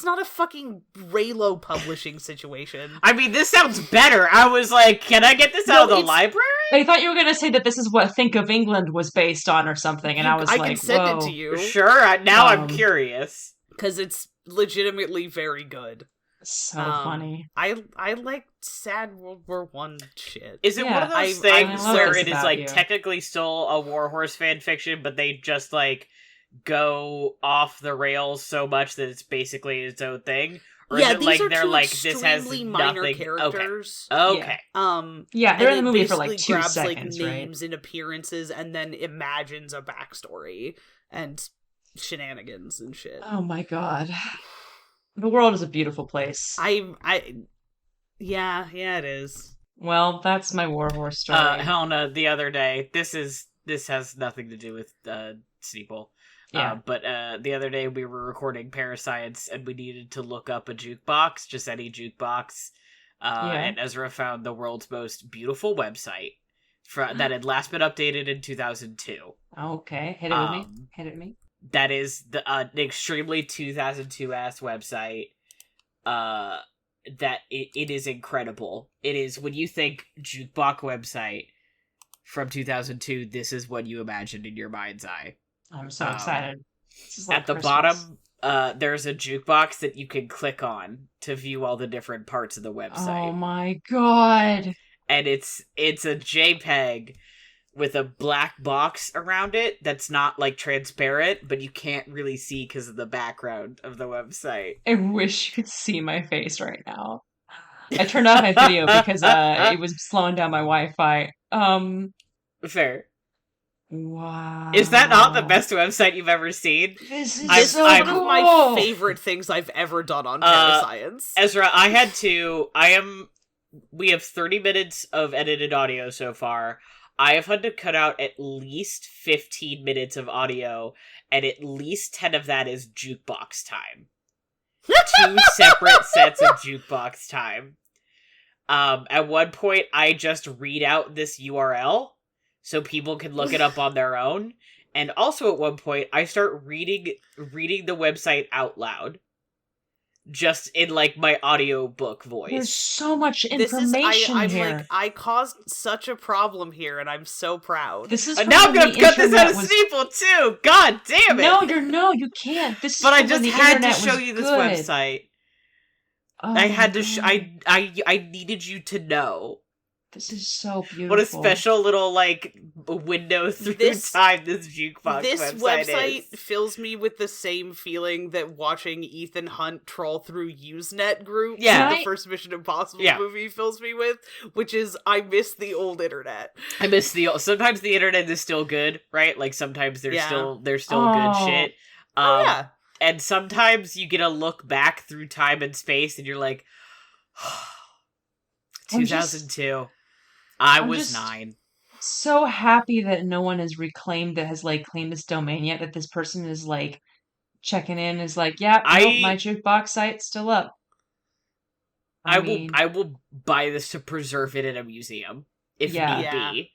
not a fucking Raylo publishing situation. I mean, this sounds better. I was like, can I get this out of the library? I thought you were going to say that this is what Think of England was based on or something, and I was I like, can send whoa. it to you. Sure, now I'm curious. Because it's legitimately very good. So funny. I like sad World War One shit. Is it one of those things I where this it is about like you. technically still a Warhorse fan fiction, but they just like go off the rails so much that it's basically its own thing? Or Yeah, is it these like are they're two like this has extremely minor nothing? characters. Okay. Yeah, they're in the and it movie for like basically 2 grabs seconds, like right? names and appearances, and then imagines a backstory and shenanigans and shit. Oh my god. The world is a beautiful place. Yeah, it is. Well, that's my Warhorse story. Helena, the other day, this has nothing to do with Sneople. Yeah. But the other day we were recording Parascience and we needed to look up a jukebox, just any jukebox. And Ezra found the world's most beautiful website that had last been updated in 2002. Okay, hit it with me. Hit it with me. That is an extremely 2002 ass website. That it is incredible. It is, when you think jukebox website from 2002, this is what you imagined in your mind's eye. I'm so excited. At the bottom, there's a jukebox that you can click on to view all the different parts of the website. Oh my god. And it's a JPEG with a black box around it that's not like transparent, but you can't really see because of the background of the website. I wish you could see my face right now. I turned off my video because it was slowing down my Wi-Fi. Fair. Wow. Is that not the best website you've ever seen? This is one of my favorite things I've ever done on Parascience. Ezra, we have 30 minutes of edited audio so far. I have had to cut out at least 15 minutes of audio, and at least 10 of that is jukebox time. 2 separate sets of jukebox time. At one point, I just read out this URL so people can look it up on their own. And also at one point, I start reading the website out loud. Just in, like, my audiobook voice. There's so much information here. Like, I caused such a problem here, and I'm so proud. This is now I'm gonna cut this out of Sneople, too! God damn it! No, you can't. This but I just had to show you this website. Oh, I had to I needed you to know. This is so beautiful. What a special little, like, window through time this jukebox website is. fills me with the same feeling that watching Ethan Hunt troll through Usenet groups the first Mission Impossible movie fills me with, which is, I miss the old internet. I miss sometimes the internet is still good, right? Like, sometimes there's still good shit. And sometimes you get a look back through time and space and you're like, 2002. I was 9. So happy that no one has claimed this domain yet, that this person is like checking in, is like, yeah, my jukebox site's still up. I will buy this to preserve it in a museum if need be.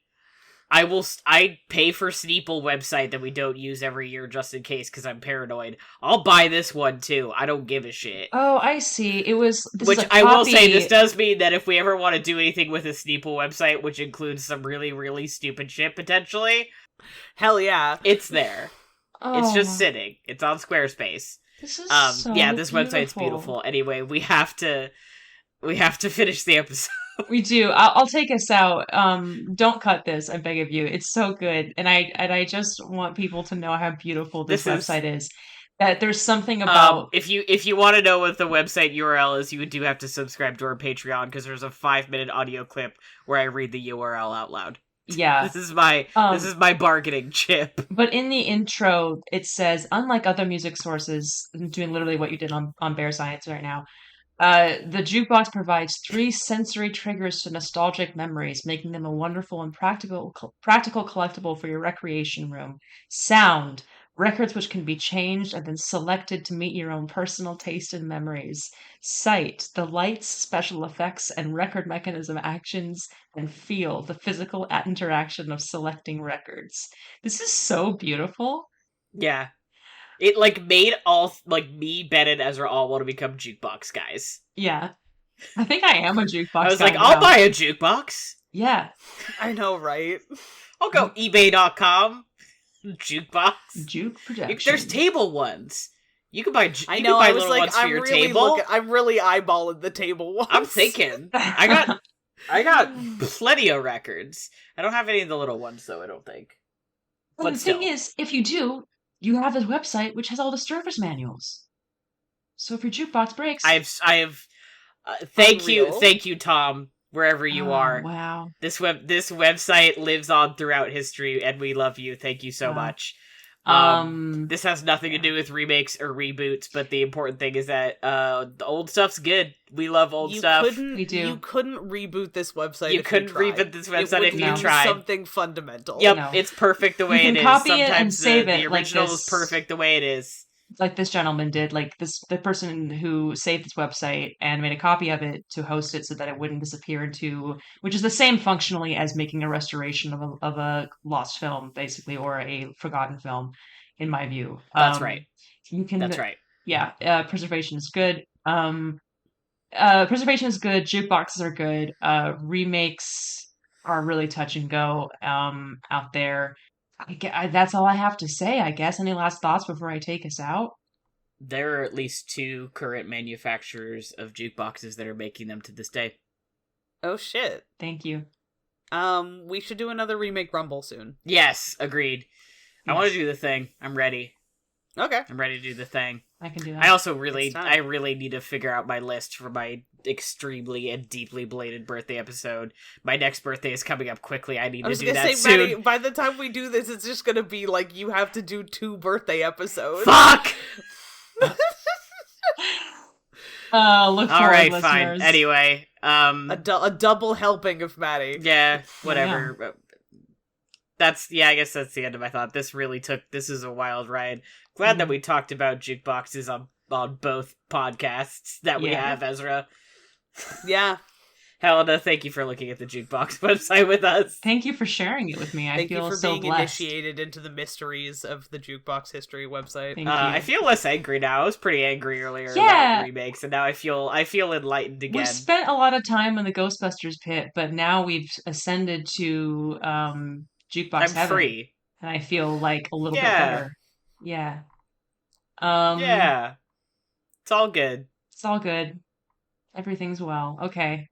I pay for Sneople website that we don't use every year just in case because I'm paranoid. I'll buy this one too. I don't give a shit. Oh, I see. Which I will say, this does mean that if we ever want to do anything with a Sneople website, which includes some really, really stupid shit potentially, hell yeah, it's there. It's just sitting. It's on Squarespace. This is this website's beautiful. Anyway, we have to finish the episode. We do. I'll take us out. Don't cut this, I beg of you. It's so good, and I just want people to know how beautiful this website is. That there's something about if you want to know what the website URL is, you do have to subscribe to our Patreon because there's a 5-minute audio clip where I read the URL out loud. Yeah, this is my bargaining chip. But in the intro, it says, unlike other music sources, doing literally what you did on Parascience right now. The jukebox provides 3 sensory triggers to nostalgic memories, making them a wonderful and practical collectible for your recreation room. Sound, records which can be changed and then selected to meet your own personal taste and memories. Sight, the lights, special effects, and record mechanism actions, and feel, the physical interaction of selecting records. This is so beautiful. Yeah. It, made me, Ben, and Ezra all want to become jukebox guys. Yeah. I think I am a jukebox guy. I was like, I'll buy a jukebox. Yeah. I know, right? I'll go eBay.com. Jukebox. Juke production. There's table ones. You can buy. I You know. can buy I was little like, ones for I'm your really table. I'm really eyeballing the table ones. I'm thinking. I got plenty of records. I don't have any of the little ones though. I don't think. Well, the thing is, if you do, you have this website which has all the service manuals. So if your jukebox breaks, I have. Thank Unreal. you, Tom, wherever you are. Wow. This website lives on throughout history, and we love you. Thank you so much. This has nothing to do with remakes or reboots, but the important thing is that the old stuff's good. We love old stuff. We do. You couldn't reboot this website. You couldn't reboot this website if you tried. Something fundamental. Yep, No. it's perfect the way it is. Copy Sometimes it and save it the original like is perfect the way it is. Like this gentleman did. Like the person who saved this website and made a copy of it to host it so that it wouldn't disappear into, which is the same functionally as making a restoration of a lost film, basically, or a forgotten film, in my view. That's right. You can. That's right. Yeah, preservation is good. Preservation is good. Jukeboxes are good. Remakes are really touch and go out there. That's all I have to say, I guess. Any last thoughts before I take us out? There are at least 2 current manufacturers of jukeboxes that are making them to this day. Oh shit. Thank you. We should do another remake Rumble soon. Yes, agreed. Yes. I want to do the thing. I'm ready. Okay. I'm ready to do the thing. I can do that. I also really need to figure out my list for my extremely and deeply belated birthday episode. My next birthday is coming up quickly. I need to do that soon. Maddie, by the time we do this, it's just gonna be like you have to do 2 birthday episodes. Fuck! Look forward, all right, listeners. fine. Anyway, a double helping of Maddie. Yeah, whatever. Yeah. I guess that's the end of my thought. This is a wild ride. Glad that we talked about jukeboxes on both podcasts that we have, Ezra. Yeah. Helena, thank you for looking at the jukebox website with us. Thank you for sharing it with me. I feel so blessed. Thank you for being initiated into the mysteries of the jukebox history website. Thank you. I feel less angry now. I was pretty angry earlier about remakes, and now I feel enlightened again. We've spent a lot of time in the Ghostbusters pit, but now we've ascended to jukebox heaven. I'm free. And I feel like a little bit better. Yeah. Yeah. It's all good. It's all good. Everything's well. Okay.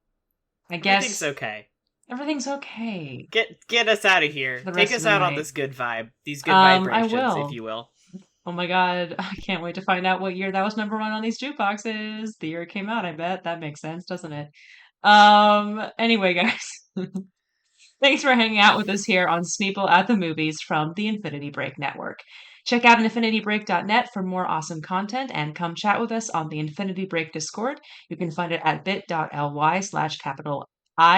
I guess everything's okay. Everything's okay. Get us out of here. Take us out on this good vibe. These good vibrations, if you will. Oh my god, I can't wait to find out what year that was number 1 on these jukeboxes. The year it came out, I bet. That makes sense, doesn't it? Anyway, guys. Thanks for hanging out with us here on Sneople at the Movies from the Infinity Break Network. Check out infinitybreak.net for more awesome content and come chat with us on the Infinity Break Discord. You can find it at bit.ly/I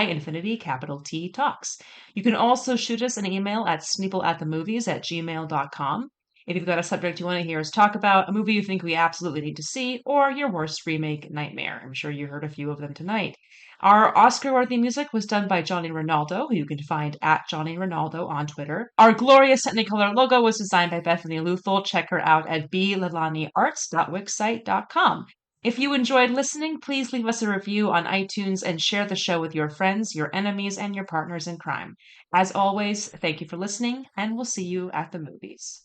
Infinity T Talks. You can also shoot us an email at sneopleatthemovies@gmail.com. If you've got a subject you want to hear us talk about, a movie you think we absolutely need to see, or your worst remake nightmare. I'm sure you heard a few of them tonight. Our Oscar-worthy music was done by Johnny Ronaldo, who you can find at Johnny Ronaldo on Twitter. Our glorious Technicolor logo was designed by Bethany Luthel. Check her out at blalaniarts.wixsite.com. If you enjoyed listening, please leave us a review on iTunes and share the show with your friends, your enemies, and your partners in crime. As always, thank you for listening, and we'll see you at the movies.